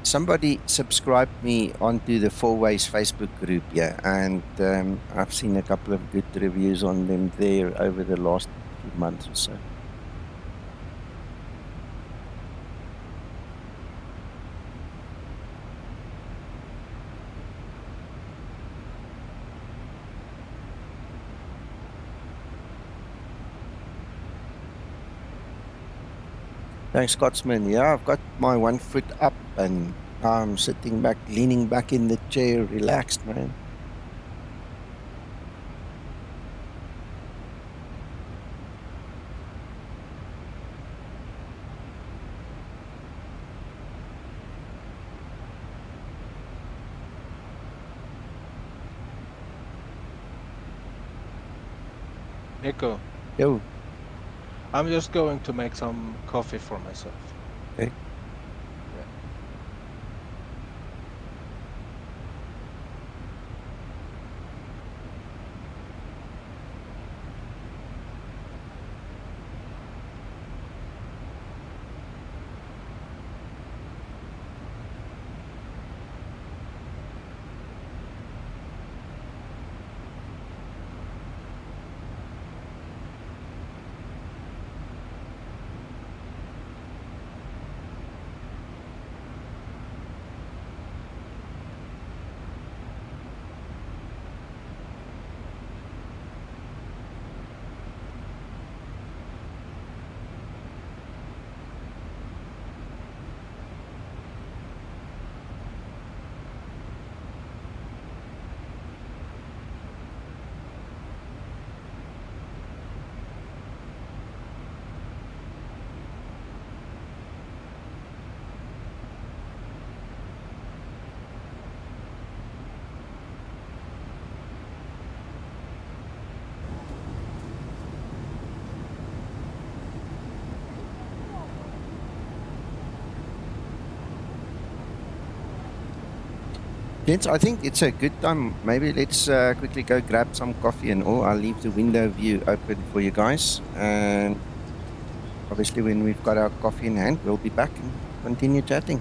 Somebody subscribed me onto the Four Ways Facebook group, yeah, and I've seen a couple of good reviews on them there over the last few months or so. Thanks, Scotsman. Yeah, I've got my 1 foot up and I'm sitting back, leaning back in the chair, relaxed, man. Nico. Yo. I'm just going to make some coffee for myself. Okay. Yeah. Gents, I think it's a good time. Maybe let's quickly go grab some coffee and all. I'll leave the window view open for you guys. And obviously, when we've got our coffee in hand, we'll be back and continue chatting.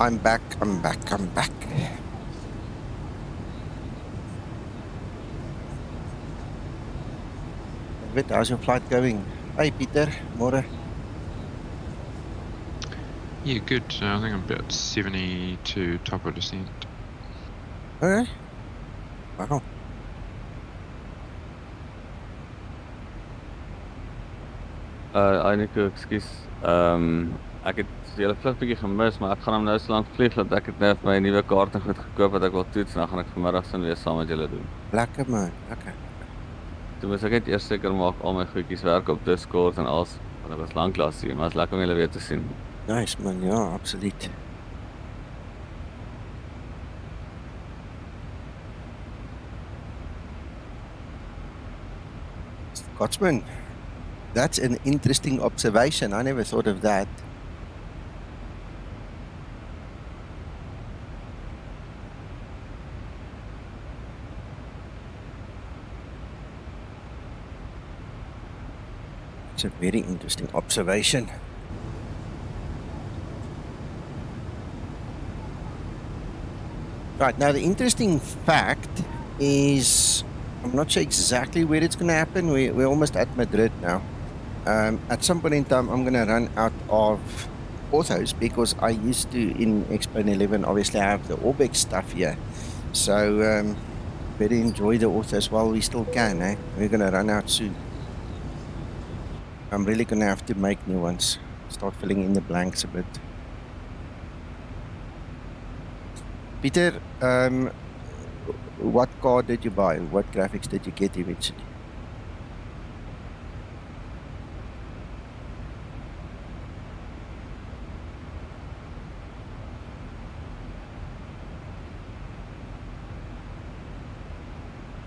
I'm back. David, how's your flight going? Hey, Peter, môre. Yeah, good. I think I'm about 72 top of descent. Okay. Wow. Nico, ekskuus. Ek het julle vlug bietjie gemis, maar ek gaan hom nou so lank vlieg dat ek het net my nuwe kaart en goed gekoop wat ek wil toets en dan gaan ek vanmiddag sin weer saam met julle doen. Lekker man, lekker. Toe moet ek net eers seker maak al my goedjies werk op Discord en alles, want ek was lanklaas hier, maar is lekker om julle weer te sien. Nice man, ja, absoluut. Scotsman, that's an interesting observation. I never thought of that. It's a very interesting observation. Right, now the interesting fact is, I'm not sure exactly where it's going to happen. We're almost at Madrid now. At some point in time, I'm going to run out of orthos because I used to, in Expo 11, obviously have the BABEX stuff here. So, better enjoy the orthos while we still can, eh? We're going to run out soon. I'm really going to have to make new ones. Start filling in the blanks a bit. Peter, what card did you buy? What graphics did you get eventually?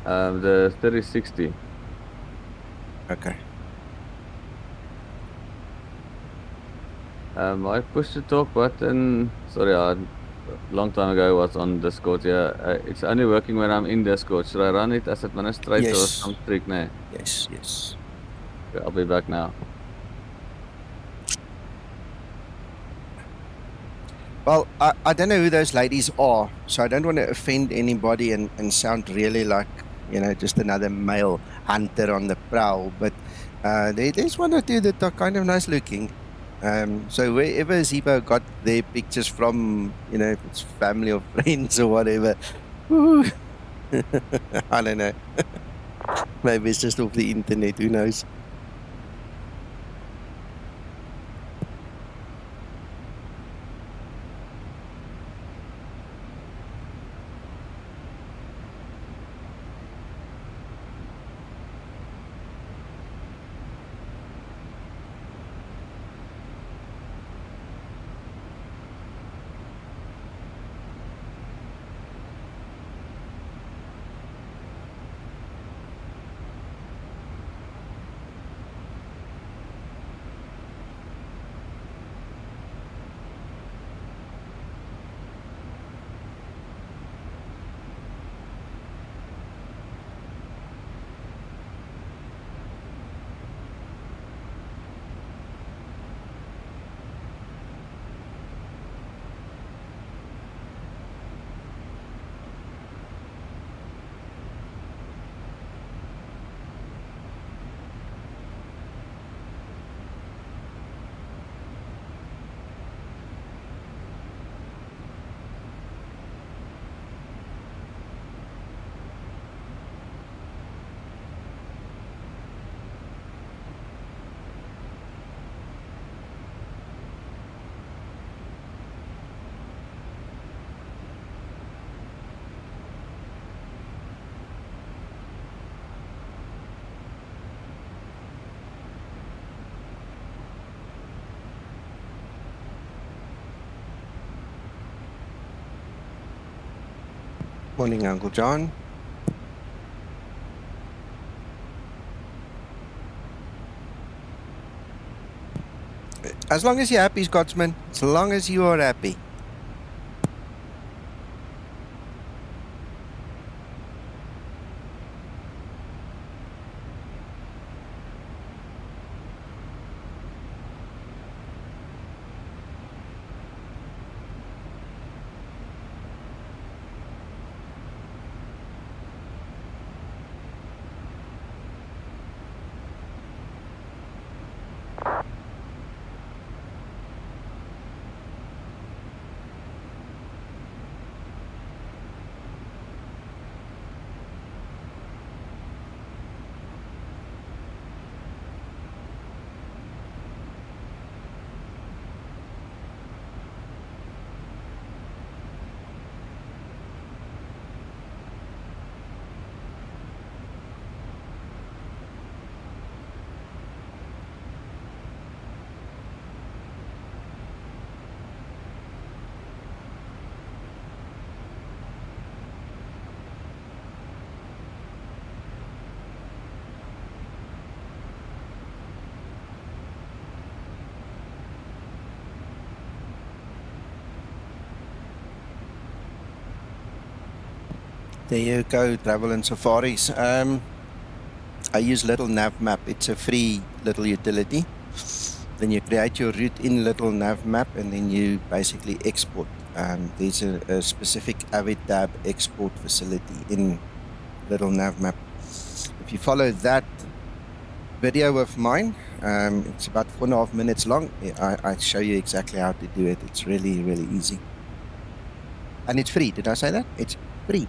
The 3060. Okay. I pushed the talk button. Sorry, a long time ago was on Discord. Yeah, it's only working when I'm in Discord. Should I run it as administrator or some trick? No. Yes, yes. Okay, I'll be back now. Well, I don't know who those ladies are, so I don't want to offend anybody and sound really like, you know, just another male hunter on the prowl. But there's one or two that are kind of nice looking. So wherever Zibo got their pictures from, you know, if it's family or friends or whatever, I don't know. Maybe it's just off the internet, who knows? Morning, Uncle John. As long as you're happy, Scotsman. As long as you are happy. There you go, travel and safaris. I use Little Nav Map. It's a free little utility. Then you create your route in Little Nav Map, and then you basically export. There's a specific Avid tab export facility in Little Nav Map. If you follow that video of mine, it's about 4.5 minutes long. I show you exactly how to do it. It's really, really easy. And it's free. Did I say that? It's free.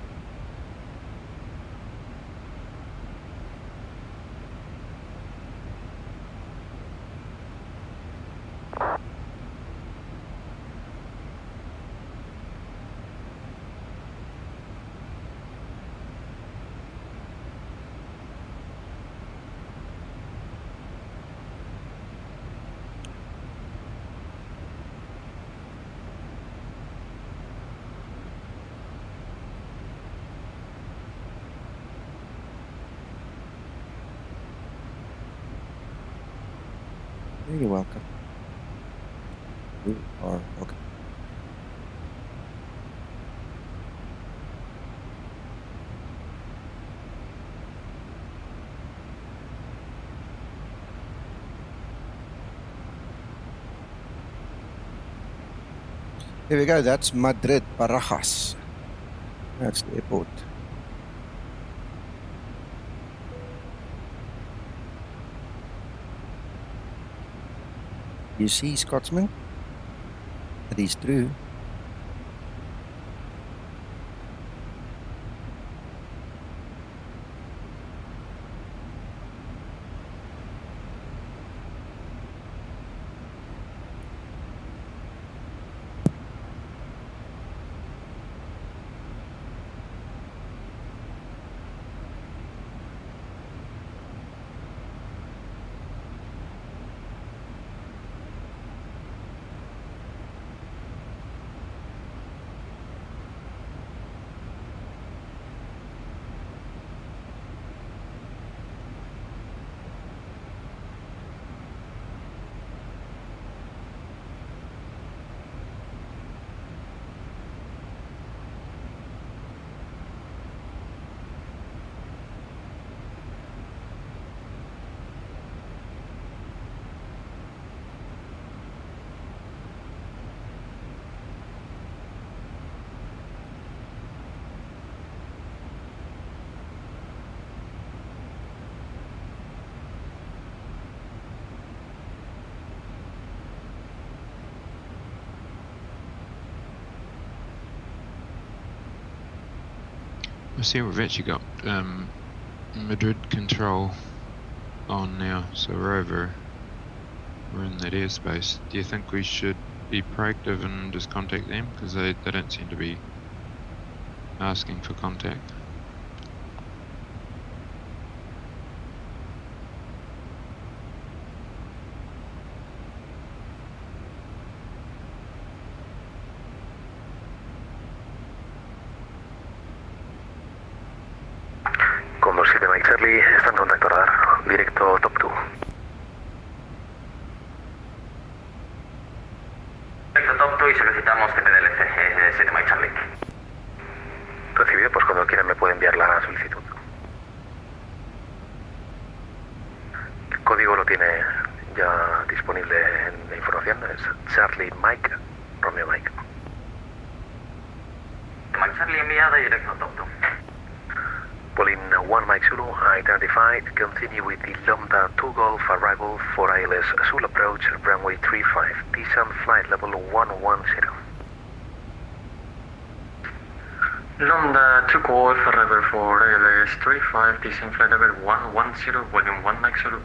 You're welcome. You are welcome. Here we go. That's Madrid, Barajas. That's the airport. You see, Scotsman? That is true. I see we've actually got Madrid control on now, so we're in that airspace. Do you think we should be proactive and just contact them? Because they don't seem to be asking for contact. Condor 7 Mike Charlie, está en contacto radar, directo top 2. Directo top 2 y solicitamos TPDLC 7 Mike Charlie. Recibido, pues cuando quieran me puede enviar la solicitud. El código lo tiene ya disponible en la información, es Charlie Mike, Romeo Mike. Mike Charlie enviado directo top 2. Pauline 1 Mike Zulu, identified. Continue with the Lambda 2 Golf arrival for ILS Azul approach, runway 35, descent flight level 110. Lambda 2 Golf arrival for ILS 35, descent flight level 110, volume 1 Mike Zulu.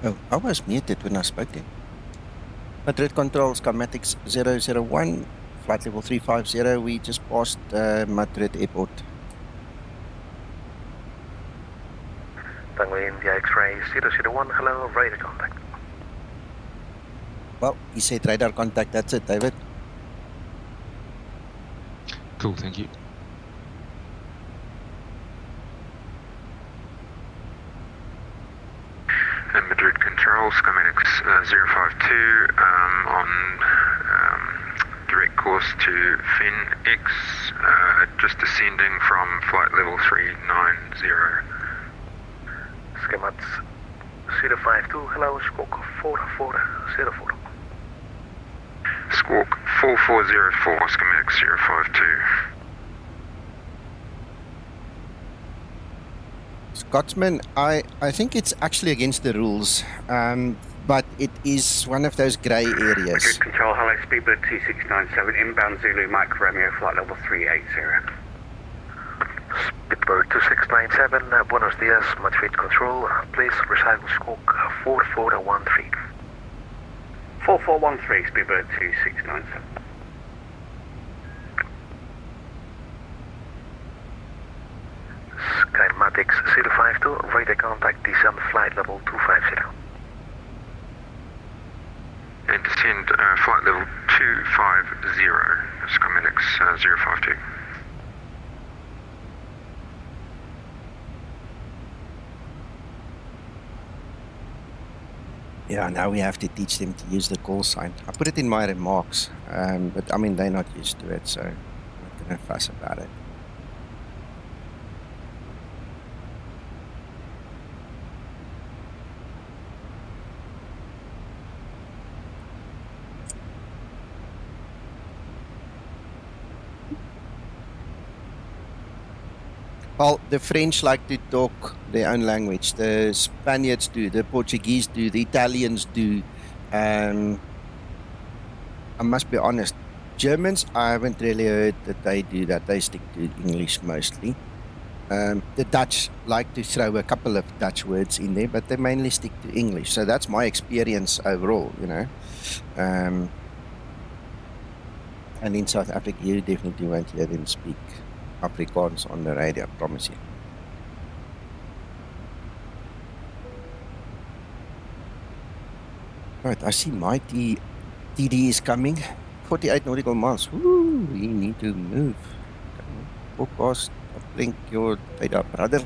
Oh, I was muted when I spoke to him. Madrid Control, Skymatix 001, flight level 350. We just passed Madrid Airport. Tango India X-ray 001, hello, radar contact. Well, he said radar contact, that's it, David. Cool, thank you. And Madrid Control, Skymatix 052 on direct course to Fin X, just descending from flight level 390. Skymatix 052, hello, Squawk 4404. Squawk 4404, Skymatix 052. Scotsman, I think it's actually against the rules, but it is one of those grey areas. Madrid Control, hello, Speedbird 2697, inbound Zulu, Mike Romeo, flight level 380. Speedbird 2697, buenos dias, Madrid Control, please recycle Squawk 4413. 4413, Speedbird 2697. Skymatix 052, radar contact, descend flight level 250. And descend flight level 250, Skymatix 052. Yeah, now we have to teach them to use the call sign. I put it in my remarks, but I mean, they're not used to it, so I'm not going to fuss about it. Well, the French like to talk their own language. The Spaniards do. The Portuguese do. The Italians do. I must be honest. Germans, I haven't really heard that they do that. They stick to English mostly. The Dutch like to throw a couple of Dutch words in there, but they mainly stick to English. So that's my experience overall, you know. And in South Africa, you definitely won't hear them speak Afrikaans on the radio, I promise you. Right, I see my TD is coming. 48 nautical miles. Woo, we need to move. Forecast, uplink your data, brother.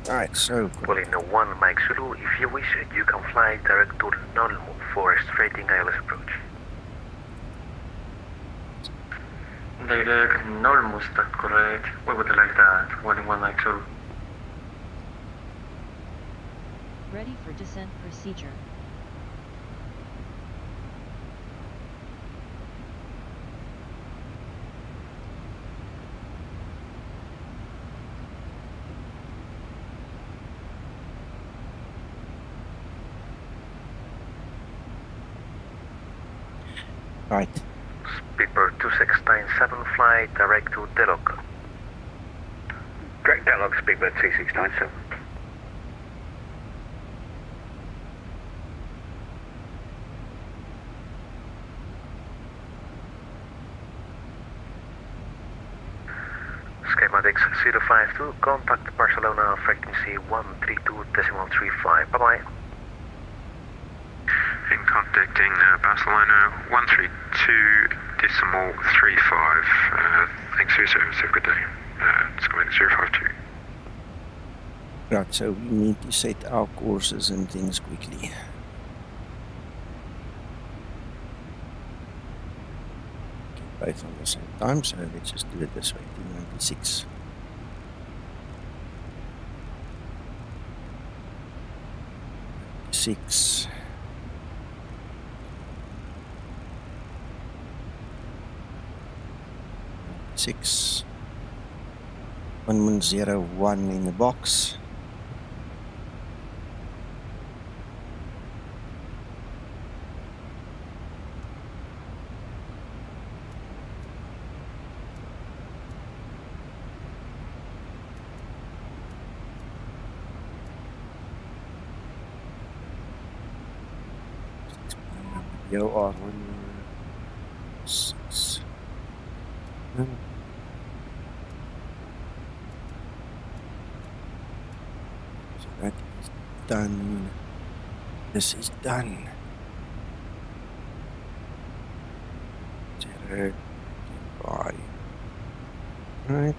Alright, so. Calling 1 Mike Zulu, if you wish, you can fly direct to Nolmu for a straighting ILS approach. Direct Nolmu, is that correct? We would like that, 1 Mike Zulu. Ready for descent procedure. Right. Speedbird 2697, fly direct to Delok. Direct Delok, Speedbird 2697. Skymatix 052, contact Barcelona frequency 132.35. Bye-bye. In contacting Barcelona 132.35. Thanks for your service. Have a good day. Skymatix 052. Right, so we need to set our courses and things quickly. Both on the same time, so let's just do it this way. 296. Six. Six. 1101 in the box. You are 1 6. So that is done. This is done. 0, 5. Right.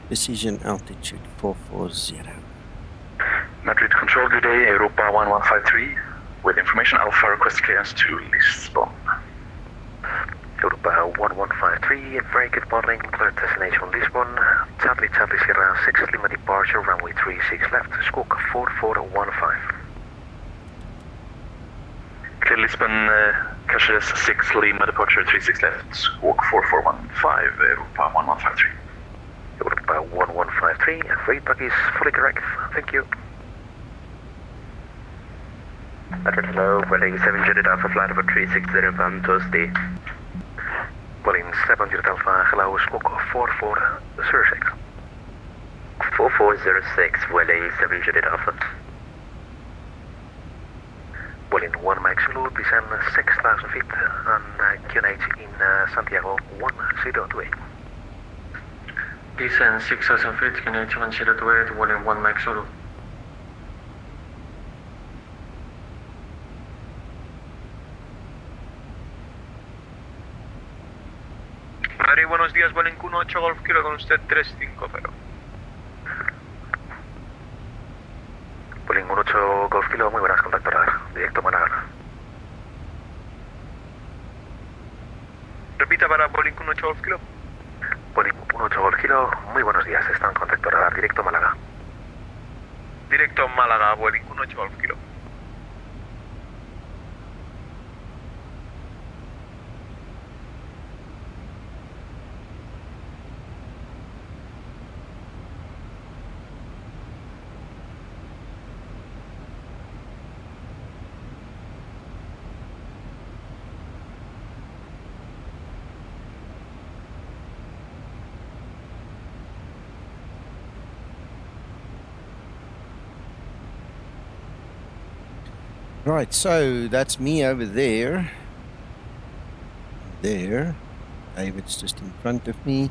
Decision altitude 440. Madrid Control, good day, Europa 1153. With information, Alpha request clearance to Lisbon. Europa 1153, very good morning, clear destination Lisbon. Charlie Sierra 6 Lima departure, runway 36 left, squawk 4415. Clear Lisbon, Caches 6 Lima departure 36 left, squawk 4415, Europa 1153. Europa 1153, feedback is fully correct, thank you. Madrid, hello, Welling 7 Juliet Alpha flight over 360 from Tuesday. Welling 7 Juliet Alpha, hello, squawk 4406. 4406, Welling 7 Juliet Alpha. Welling 1 Mike Zulu, descend 6,000 feet on QNH in Santiago 1028. Descend 6,000 feet, QNH 1028, Welling 1 Mike Zulu. Madrid, buenos días, Welling 18 Golf Kilo con usted 350. Welling 18 Golf Kilo, muy buenas, contacto radar, directo Málaga. Repita para Welling 18 Golf Kilo. Welling 18 Golf Kilo, muy buenos días, está en contacto radar, directo Málaga. Directo Málaga, Welling 18 Golf Kilo. Right, so that's me over there. There. David's just in front of me.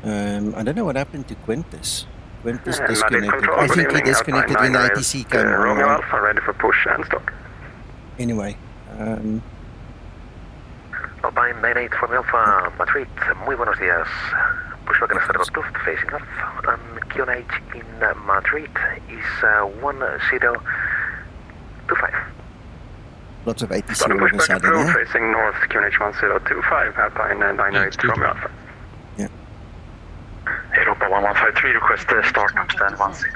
I don't know what happened to Quintus. Quintus disconnected. I think he disconnected when the ATC came on. Romeo Alpha, ready for push and start. Anyway. Alpine 98 from Alpha, Madrid, muy buenos días. Pushback and start approved, facing off. QNH in Madrid is 1025. Lots of ATC Start all of a pushback sudden, approved, yeah? facing north, QNH 1025, Alpine 98 from Alpha. Yeah. Europa 1153, request start up stand 16.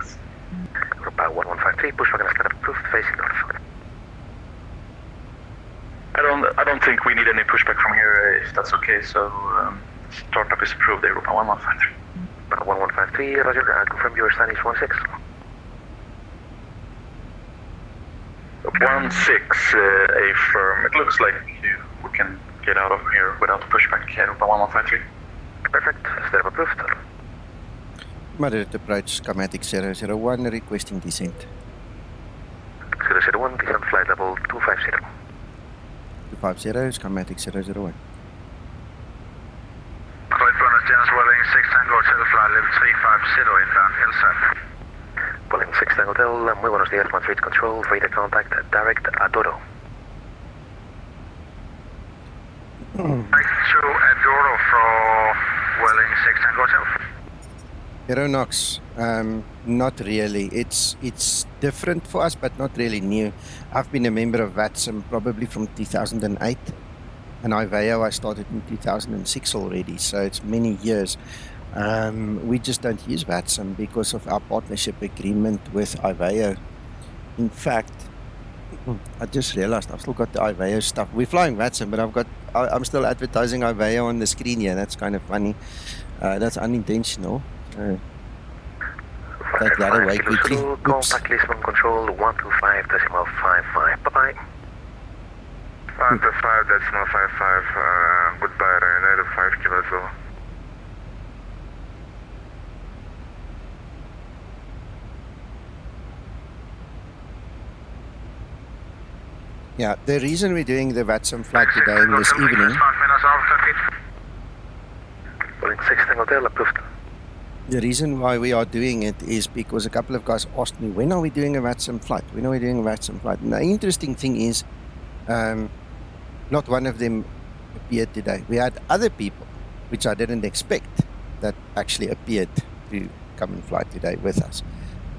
Europa 1153, pushback and start approved, facing north. I don't think we need any pushback from here, if that's okay. So startup is approved. Europa 1153. 1153, Roger. Confirm your stand is 16. 16, a firm. It looks like we can get out of here without pushback. Europa 1153. Perfect. Startup approved. Moderate approach, Skymatix 001, requesting descent. 001, descent flight level 250. 250, Skymatix 001. Flight Buenos Dias, Welling 6 Tango Hotel, flight level 350 inbound Hillside. Welling 6 Tango Hotel, muy buenos días, Madrid Control, radar contact, direct Adoro. To Adoro from Welling 6 Tango Hotel. Aeronox, not really. It's different for us, but not really new. I've been a member of VATSIM probably from 2008, and IVEO I started in 2006 already, so it's many years. We just don't use VATSIM because of our partnership agreement with IVEO. In fact, I just realized I've still got the IVEO stuff. We're flying VATSIM, but I'm still advertising IVEO on the screen here. That's kind of funny. That's unintentional. Take that away quickly. Oops. Contact Lisbon Control 125.55. Bye-bye. 125.55, goodbye, Ryanair 5 kilos over. Yeah, the reason we're doing the VATSIM flight today and this evening. Welling 6 Tango Hotel approved. The reason why we are doing it is because a couple of guys asked me, when are we doing a VATSIM flight? When are we doing a VATSIM flight? And the interesting thing is, not one of them appeared today. We had other people, which I didn't expect, that actually appeared to come and fly today with us.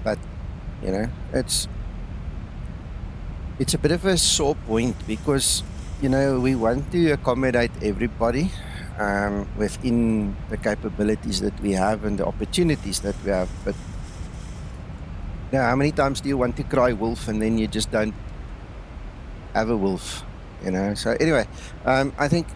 But, you know, it's a bit of a sore point because, you know, we want to accommodate everybody within the capabilities that we have and the opportunities that we have. But now, how many times do you want to cry wolf and then you just don't have a wolf? You know. So anyway, I think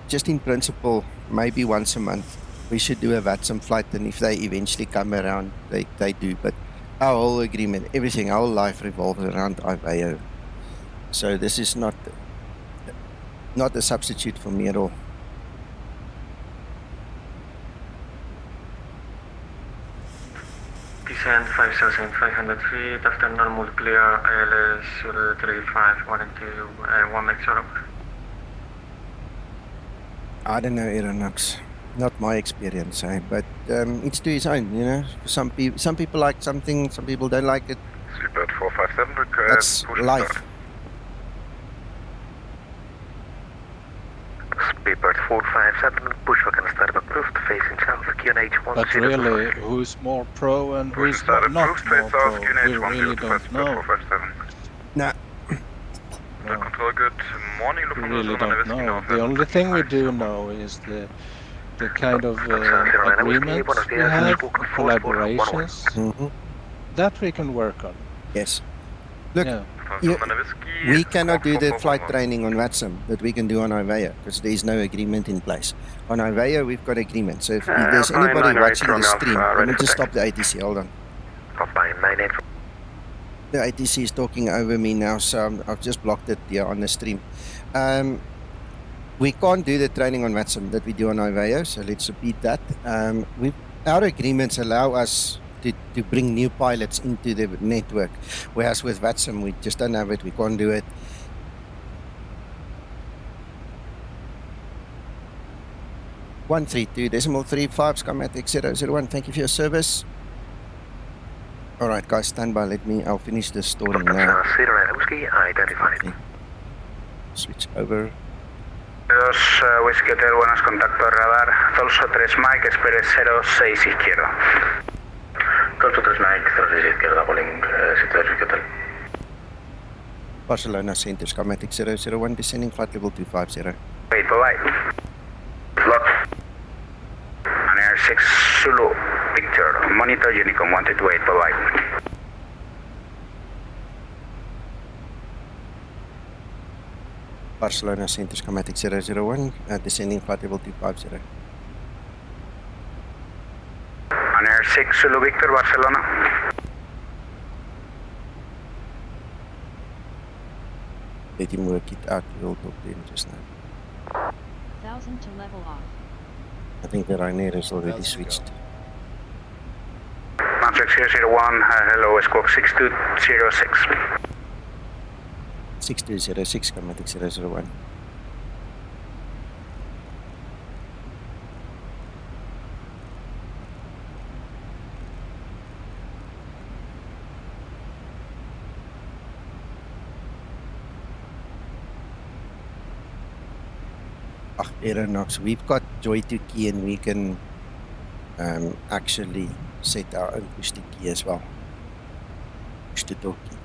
just in principle, maybe once a month we should do a VATSIM flight, and if they eventually come around, they do. But our whole agreement, everything, our whole life revolves around IVAO. So this is not a substitute for me at all. Descent 5,500 feet after normal clear, ILS 035, 1 make 0. I don't know, Aeronax. Not my experience, but it's to his own, you know. Some people like something, some people don't like it. Seabird 457, that's life. Seabird 457, pushback start approved, facing south, QNH 10. But really, who's more pro and who's not more pro? We really don't know. Nah. No. Control good morning, We really don't know. The only thing we do know is the kind of agreements we have, collaborations, that we can work on. Yes. Look, we cannot do the flight training on VATSIM that we can do on IVAO because there is no agreement in place. On IVAO, we've got agreement. So if there's anybody watching the stream, let me just stop the ATC. Hold on. The ATC is talking over me now, so I've just blocked it here on the stream. We can't do the training on VATSIM that we do on IVAO, so let's repeat that. Our agreements allow us to bring new pilots into the network, whereas with VATSIM we just don't have it, we can't do it. (132.35) Skymatix 001, thank you for your service. Alright guys, stand by, I'll finish this story now. Identified. Switch over. 2 Whiskey Hotel, buenas contacto radar, Tolso 3 Mike, espere 06 izquierdo. Tolso 3 Mike, 06 izquierda, polling, sitio Whiskey Hotel. Barcelona Center, Skymatix 001, descending flight level 250. Wait, bye-bye. Lock. On Air 6 Zulu, Victor, monitor Unicom 128, bye-bye. Barcelona Center, Skymatix 001, descending flight level 250. On Air 6 Zulu Victor, Barcelona. Let him work it out, we'll talk to him just now. 1000 to level off. I think the Ryanair is already switched. Matrix 001, hello, Squawk 6206. 6206, Skymatix 001. Aeronax, we've got Joy to key and we can actually set our own push to key as well. Push to talk key.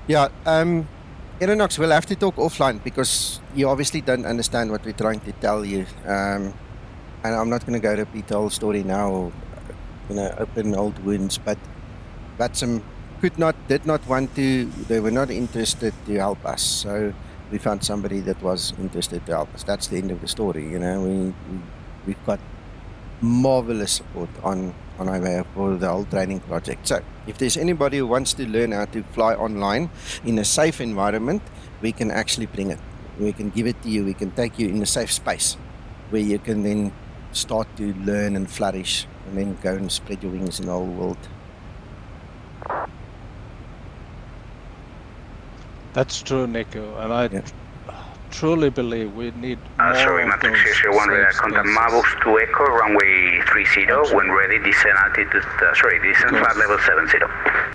Yeah, Aeronax, we'll have to talk offline because you obviously don't understand what we're trying to tell you. And I'm not going to go repeat the whole story now or, open old wounds, but VATSIM did not want to, they were not interested to help us. So we found somebody that was interested to help us. That's the end of the story, we've got marvelous support on IVAO for the whole training project. So if there's anybody who wants to learn how to fly online in a safe environment, we can actually bring it. We can give it to you. We can take you in a safe space where you can then start to learn and flourish and then go and spread your wings in the whole world. That's true, Nico, and I truly believe we need more sorry, of Matrix those 01, safe contact spaces. MABUX to Echo, runway 30, when ready, descend altitude, descend flight level 70.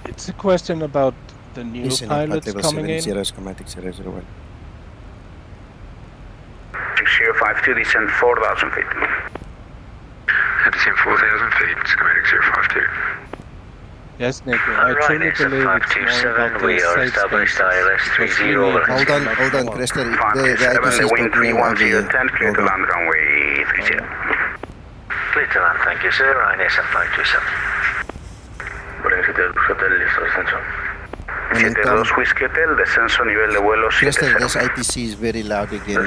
It's a question about the new pilots coming in. Skymatix 001. 6052, descend 4,000 feet. Descend 4,000 feet, Skymatix 052. Yes, Nico, I truly believe it's more about the safe spaces. Because we need Hold on, Cresta. The ITC is wind talking over you. 310, clear to land runway 30. Clear to land, thank you, sir. INS and 527. Hotel, listo, descenso. 72 Whiskey Hotel, descenso nivel de vuelo Cresta, 70. this ITC is very loud again.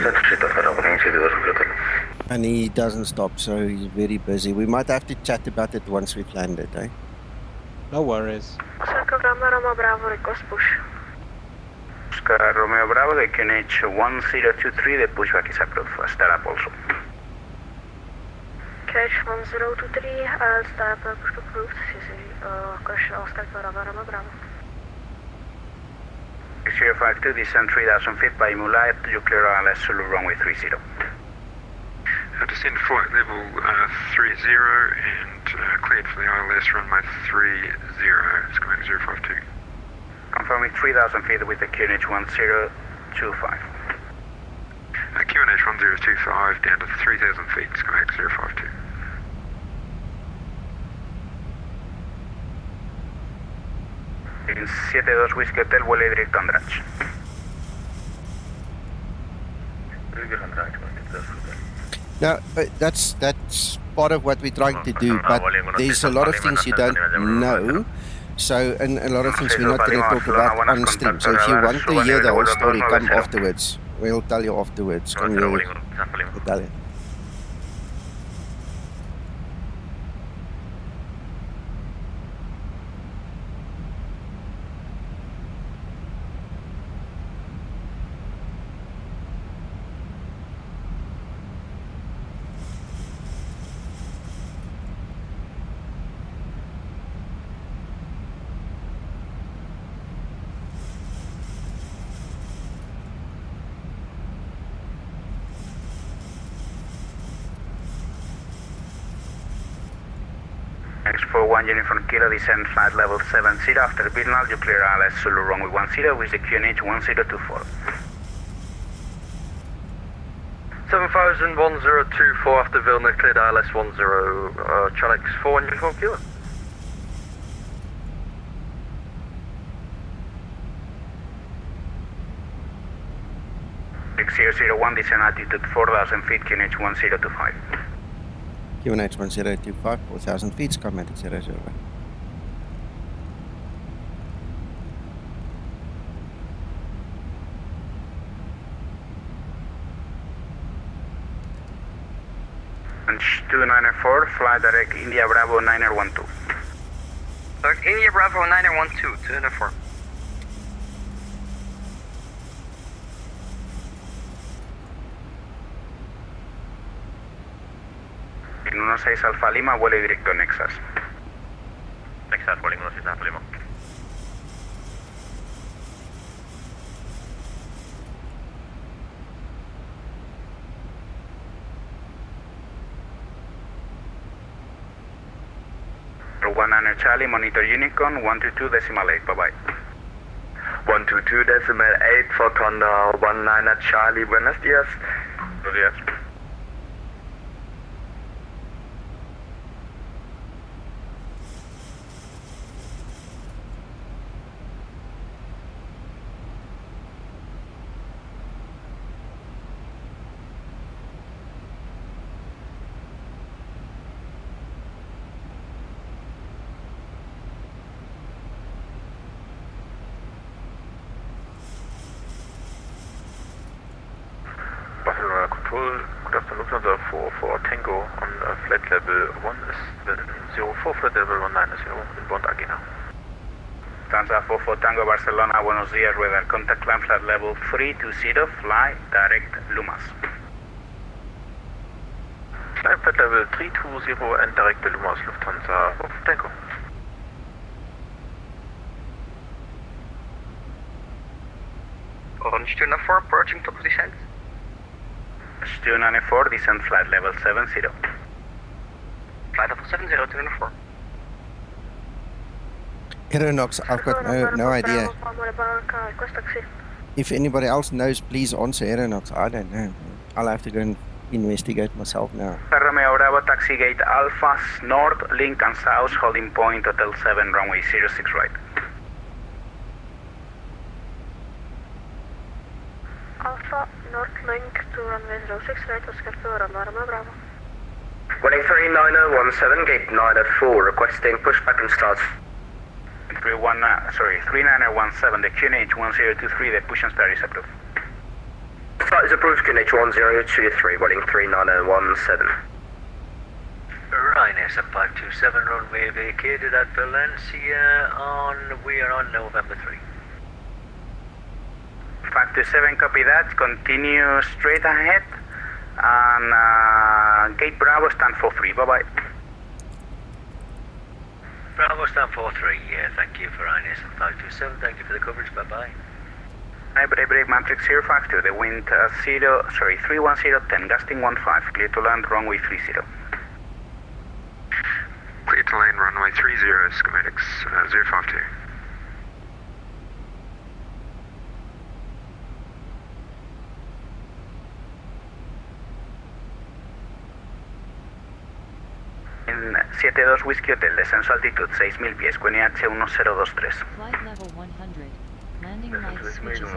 And he doesn't stop, so he's very busy. We might have to chat about it once we've landed, eh? No worries. Oscar Romeo Bravo, request push. Oscar Romeo Bravo, the QNH 1023, the pushback is approved. Start up also. QNH 1023, start up, push approved. Question Oscar Romeo Bravo. 052, descend 3,000 feet by Mulayat, you clear ILS Zulu runway 30. Descend flight level 30 and cleared for the ILS runway 30, Skymatix 052. Confirming 3,000 feet with the QNH 1025. QNH 1025 down to 3,000 feet, Skymatix 052. En 72 Whiskey Hotel, vuele directo a Andrach. Now, that's part of what we're trying to do, but there's a lot of things you don't know, so, and a lot of things we're not going to talk about on stream. So if you want to hear the whole story, come afterwards. We'll tell you afterwards. Come here, Italian. X41 Uniform Kilo, descend flight level 70 after Vilnal, you clear ILS Zulu runway 10 with the QNH 1024. 7000 1024 after Vilna, cleared ILS 10, Charlie X4 Uniform Kilo. X001, descend altitude 4,000 feet, QNH 1025. QNH 1025, 4,000 feet, Skymatix 001. And 294, fly direct India Bravo 912. Direct India Bravo 912, 294. En 16 Alfa Lima, vuele directo a Nexus. Nexus, vueling 16 Alfa Lima. One Charlie, monitor Unicorn, 122.8, bye-bye. 122.8 for Condor, 19 Charlie, buenos días. Buenos días. Good afternoon, Lufthansa 44 Tango on flight level 104, flight level 190, inbound Agena. Lufthansa 44 Tango Barcelona, buenos días, radar contact climb flight level 320, fly direct Lumas. Climb flight level 320 and direct Lumas, Lufthansa 44 Tango. Orange 294, approaching top of descent. 294, descend flight level 70. Flight level 70, 294. Aeronox, I've got no idea. If anybody else knows, please answer Aeronox. I don't know. I'll have to go and investigate myself now. Romeo Bravo, taxi gate Alpha, North, Lincoln South, holding point, Hotel 7, runway 06 right. Alpha, North Link to runway 06 right, Oscar Fiora, Romeo Bravo. Running 39017, gate 904, requesting pushback and start. 3917, the QNH 1023, the push and start is approved. Start is approved, QNH 1023, running 39017. Ryanair 527, runway vacated at Valencia we are on November 3. 527, copy that, continue straight ahead, and gate Bravo stand for 3, bye-bye. Bravo stand for 3, yeah, thank you for Ryanair 527, thank you for the coverage, bye-bye. Brave, Matrix 052, the wind 31010, gusting 15, clear to land, runway 30. Clear to land, runway 30, Skymatix 052. En 72 Whiskey Hotel, descenso altitud 6000 pies, QNH 1023. Flight level 100. Landing lights switches on.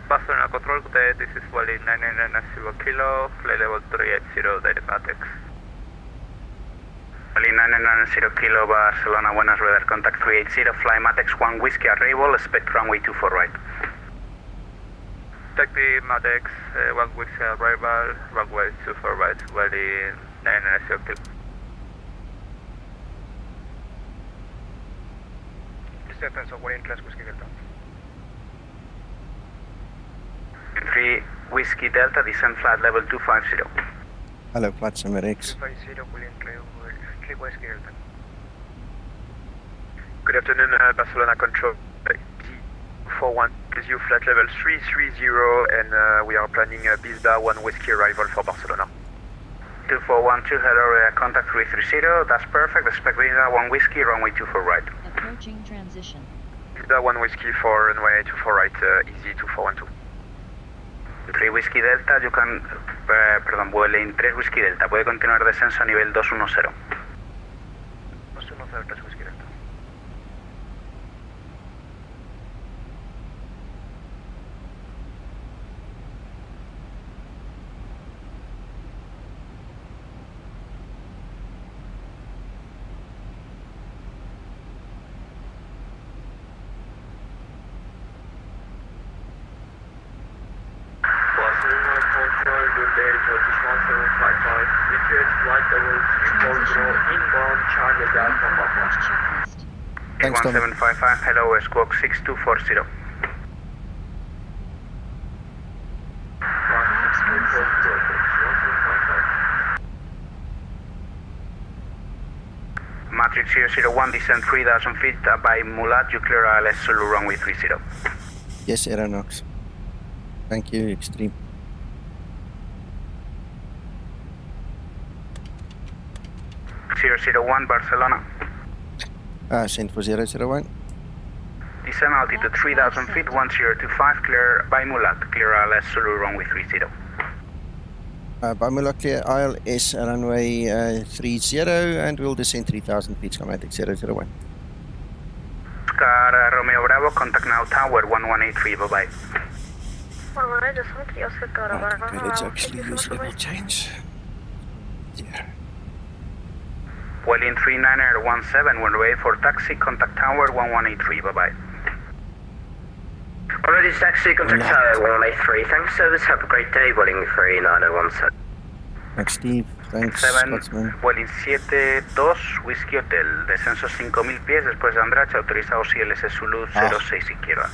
Barcelona Control, this is Wally 999 Kilo, flight level 380, direct BABEX. Wally 990 Kilo, Barcelona, Buenos Radar, contact 380, Skymatix 1 Whiskey arrival, expect runway 24 right. Taxi MABUX 1 Whiskey arrival, runway 24 right, Wally 990 Kilo. Descent of Wally class Whiskey Delta. 3 Whiskey Delta, descend flight level 250. Hello, Flight Symmetrics. 250, William 3 Whiskey Delta. Good afternoon, Barcelona Control. D41, please you flight level 330, and we are planning a BISDA 1 Whiskey arrival for Barcelona. 2412, hello, contact 330, that's perfect, expect BISDA 1 Whiskey, runway 24 right. Approaching transition. BISDA 1 Whiskey for runway 24 right, easy 2412. 3 Whiskey Delta, you can, vuelen 3 Whiskey Delta, puede continuar descenso a nivel 210. 210, 3 Whiskey Delta. Thanks, Tom. 1755, hello, squawk 6240. Matrix 001, descend 3000 feet by Mulat, you clear ILS Zulu runway 30. Yes, Aeronox. Thank you, Extreme. .001 Barcelona. Send for 001. Descend altitude 3000 feet, 1025, clear by Mulat, clear ILS Zulu runway 30. By Mulat, clear ILS runway 30, and we'll descend 3000 feet, Skymatix 001. Oscar Romeo Bravo, contact now tower 1183, bye bye. Okay, let's actually use level change. Yeah. Welling 3917, when ready for taxi, contact tower 1183, bye bye. Already taxi, contact tower 1183, thanks service, have a great day, Welling 3917. Thanks, Steve. Thanks, 7, Scotsman. Vueling 72, Whiskey Hotel, descenso 5000 pies después de Andrach, autorizado ILS Zulu 06 izquierda.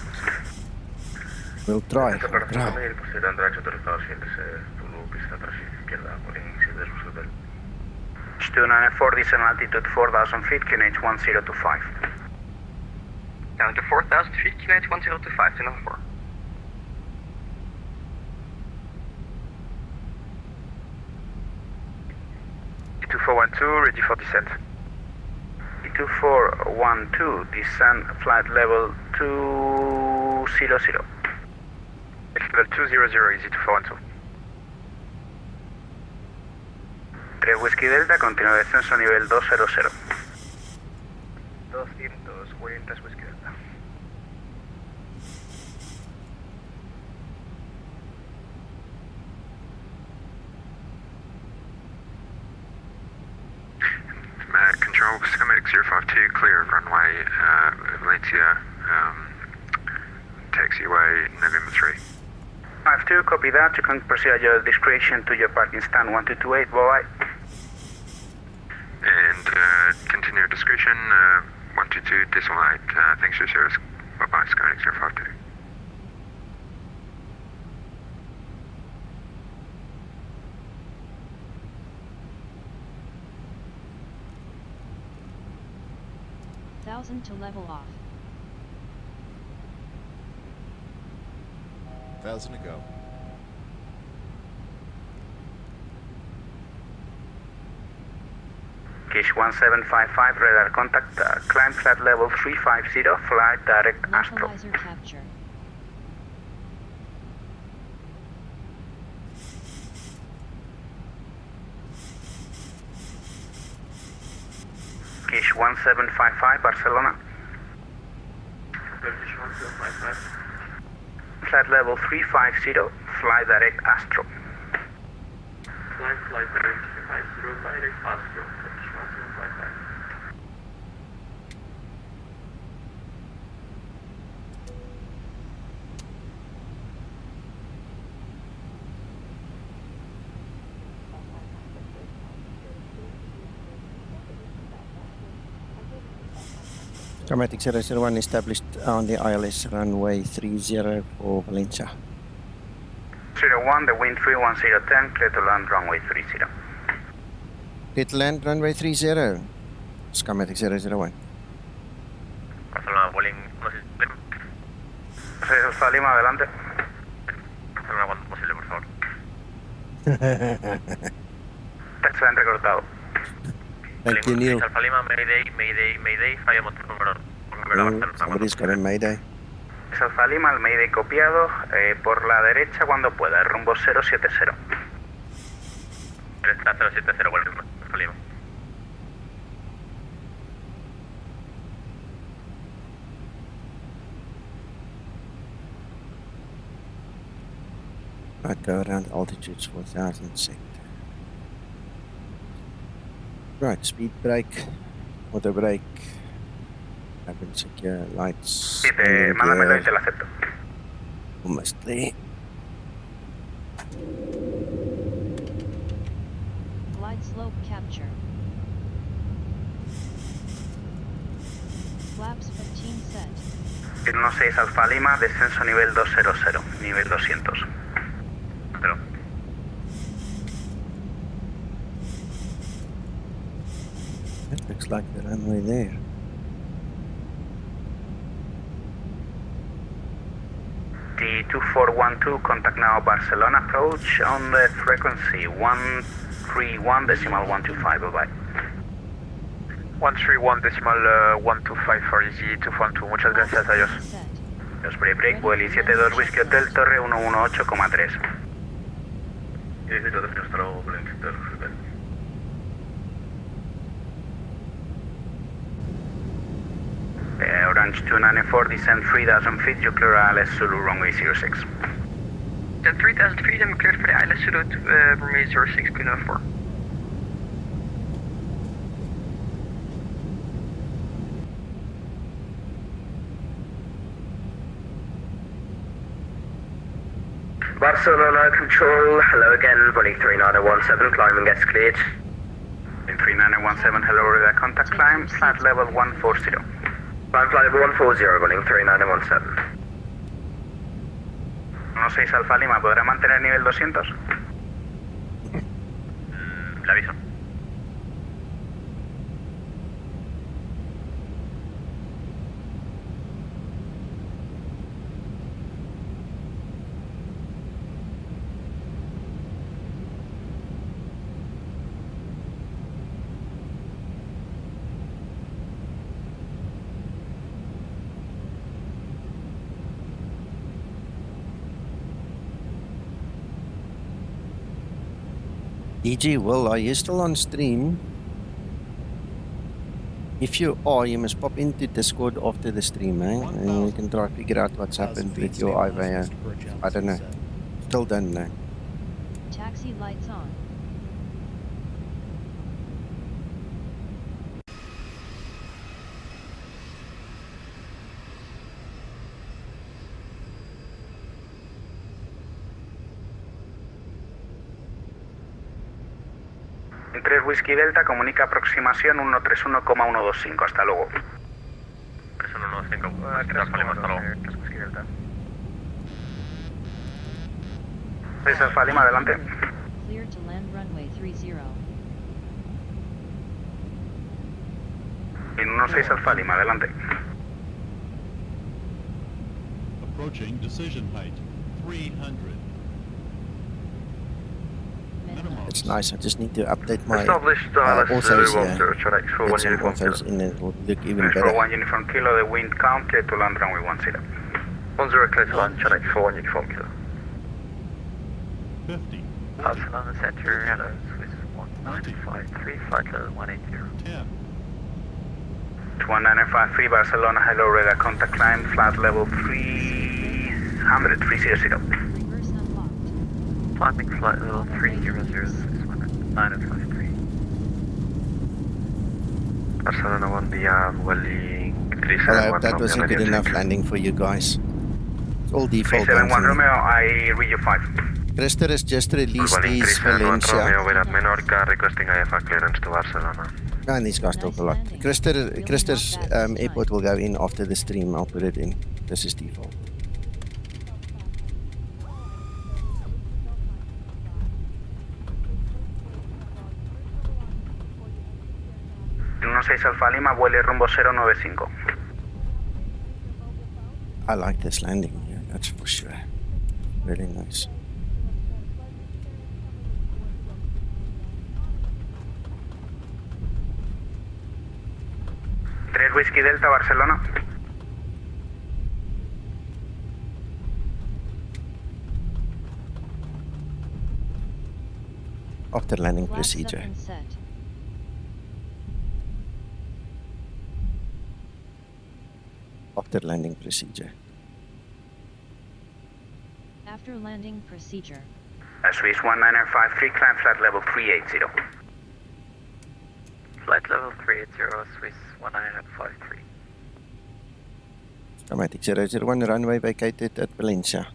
We'll try. Descenso para 5000, posible Andrach, autorizado ILS Zulu, pista 36 izquierda, Vueling 72, Whiskey Hotel. Stu 94, descend altitude 4000 feet, QNH 1025. Down to 4000 feet, QNH 1025 to number 4. E2412, ready for descent. E2412, descend flight level 200. Level 200, easy 2412. 3 Whiskey Delta, continúa descenso nivel 200. 200, Vueling 3 Whiskey Delta. Control, Skymatix 052, clear of runway Valencia, taxiway November 3. 52, copy that. You can proceed at your discretion to your parking stand 1228, bye-bye. And continue discretion, 122.8, thanks for your service, bye-bye, Skymatix 052. To level off. 1,000 to go. Kish 1755, radar contact, climb flat level 350, flight direct Astro. Localizer capture. Kish 1755, Barcelona. Kish 1755. Flight level 350, fly direct Astro. Flight direct 350, direct Astro. Kish 1755. Skymatix 001 established on the ILS runway 30 for Valencia. 01, the wind 31010, clear to land runway 30. Clear to land runway 30. Skymatix 001. Barcelona, Vueling, no sé. Lima, adelante. Barcelona, cuando posible, por favor. Texto bien recortado. Thank you, Neil. Alfa Lima, Mayday, falla motor número. Somebody's got a Mayday. Alfa Lima, el Mayday copiado, por la derecha cuando pueda, rumbo 070. Está 070, Vueling, Alfa Lima. Right, go around altitudes 4,000 sector. Right, speed brake, auto brake, cabin secure, lights. Mándamelo y te lo acepto. Almost there. Glide slope capture. Flaps 15 set. 16 Alfa Lima, descenso nivel 200, nivel 200. That looks like the runway there. T2412, contact now Barcelona, approach on the frequency 131.125, bye-bye. 131.125 for easy 212, muchas gracias, adiós. Los pre-break, Vueling 72 Whiskey Hotel, torre 118,3. Y necesito de hasta luego, Vueling 72 Whiskey Hotel. Orange 294, descend 3,000 feet, you clear ILS Zulu runway 06. Descend 3,000 feet and cleared for the ILS Zulu runway 06, clear 4. Barcelona Control, hello again, running 39017, climbing gets cleared. 3917, hello, radar contact climb, flight level 140. Climb flight level 140, running 3917. 16 Alfa Lima, ¿podrá mantener nivel 200? Le aviso. DG, Will, are you still on stream? If you are, you must pop into Discord after the stream, eh? And you can try to figure out what's happened with your IVA. I don't know. Still don't know. Taxi lights on. En 3 Whisky Delta comunica aproximación 131,125. Hasta luego. 3115, Alfa Lima, hasta luego. 3 Whisky Delta. 6 Alfa Lima, adelante. Clear to land runway 30. En 16 Alfa Lima, adelante. Approaching decision height, 300. It's nice. I just need to update my Established authors here. here. Get some authors in it will look even better. 1 uniform kilo, the wind count, clear to land runway 10. 10 clear to land, channel 41 uniform kilo. 50. Barcelona Center, hello, Swiss 1953, flight level 180. 10. 1953, Barcelona, hello, radar contact climb, flight level 300, 300. Climbing flight level 300, Swiss 1953. Barcelona, buen día, Welling Well, I hope that was a good enough landing for you guys. It's all default. 371 Romeo, I read you 5. Krister has just released his Valencia. Romeo, we're at Menorca, requesting IFA clearance to Barcelona. And these guys talk a lot. Krister's airport will go in after the stream. I'll put it in. This is default. En 16 Alfa Lima, vuele rumbo 095. I like this landing here, that's for sure. Really nice. Tres Whisky Delta, Barcelona. After landing procedure. After landing procedure. After landing procedure. Swiss 1953, climb flight level 380. Flight level 380, Swiss 1953. Skymatix 001, runway vacated at Valencia.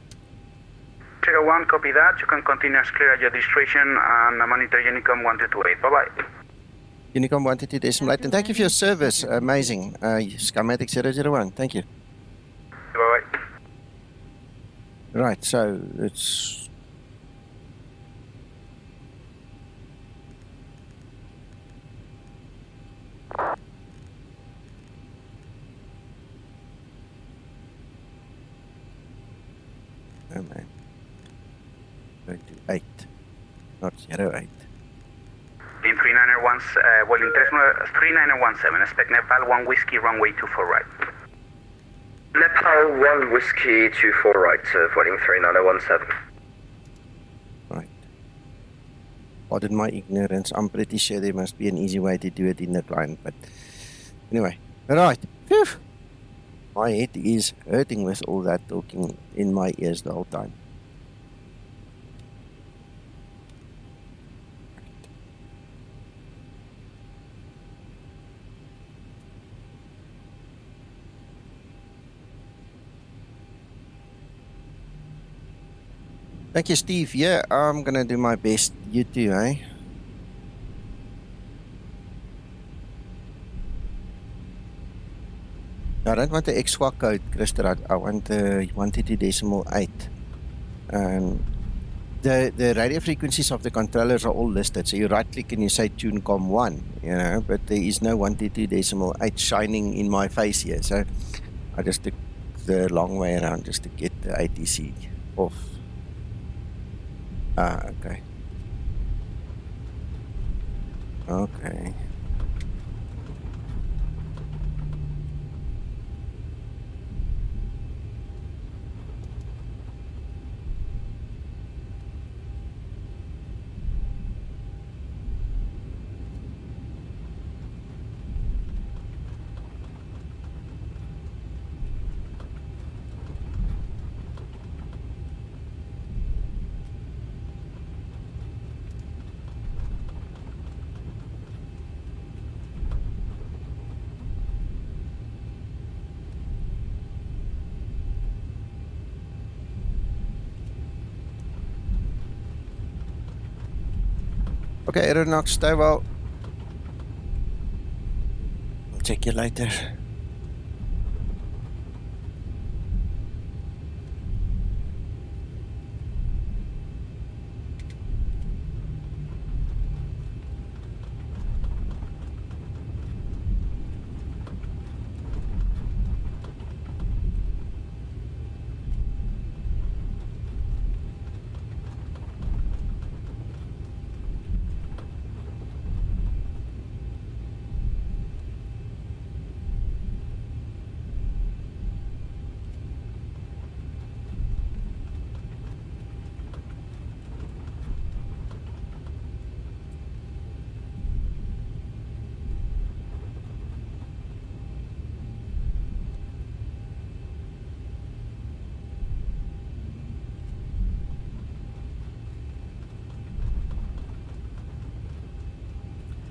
01, copy that. You can continue as clear at your destination and monitor Unicom 128. Bye-bye. Unicom 122 decimal 8, and thank you for your service. Amazing. Skymatix 001, thank you. Bye-bye. Right, so it's... Oh man. 8, not 08. In 3917, expect Nepal 1 Whiskey, runway 24 right. Nepal 1 Whiskey 24 right, avoiding 3917. Right. Pardon my ignorance, I'm pretty sure there must be an easy way to do it in the client, but anyway. Alright. Phew. My head is hurting with all that talking in my ears the whole time. Thank you, Steve. Yeah, I'm gonna do my best. You too, eh? I don't want the XWA code, Christer. I want the 122.8. The radio frequencies of the controllers are all listed. So you right click and you say tune com1, you know, but there is no 122.8 shining in my face here. So I just took the long way around just to get the ATC off. Okay. Okay. Okay, Aeronaut, stay well. I'll check you later.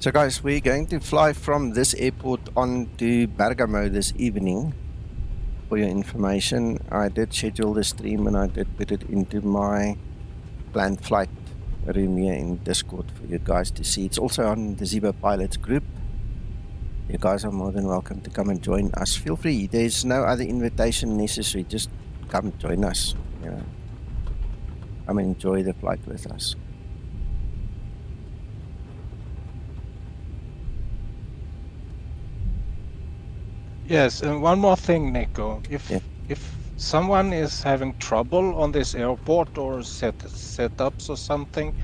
So guys, we're going to fly from this airport on to Bergamo this evening. For your information, I did schedule the stream and I did put it into my planned flight room here in Discord for you guys to see. It's also on the Zibo Pilots group. You guys are more than welcome to come and join us. Feel free. There's no other invitation necessary. Just come join us. You know, come and enjoy the flight with us. Yes, and one more thing, Nico. If someone is having trouble on this airport or setups or something,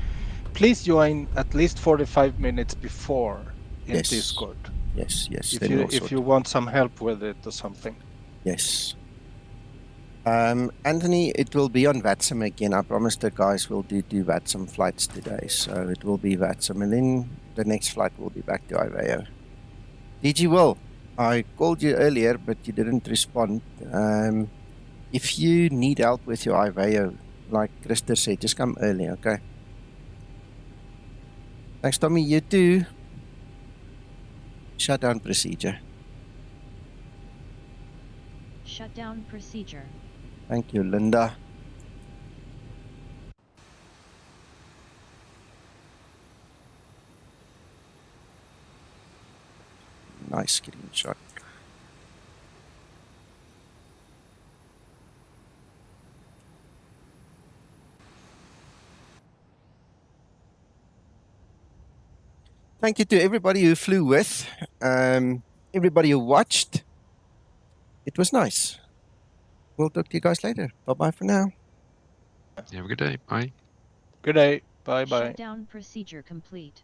please join at least 45 minutes before in Discord. Yes. If you want some help with it or something. Yes. Anthony, it will be on VATSIM again. I promised the guys we'll do VATSIM flights today, so it will be VATSIM, and then the next flight will be back to Iveo. DG Will, I called you earlier, but you didn't respond. If you need help with your Iveo, like Christer said, just come early, okay? Thanks, Tommy. You too. Shutdown procedure. Shutdown procedure. Thank you, Linda. Nice screenshot. Thank you to everybody who flew with, everybody who watched. It was nice. We'll talk to you guys later. Bye-bye for now. Have a good day. Bye. Good day. Bye-bye. Shutdown procedure complete.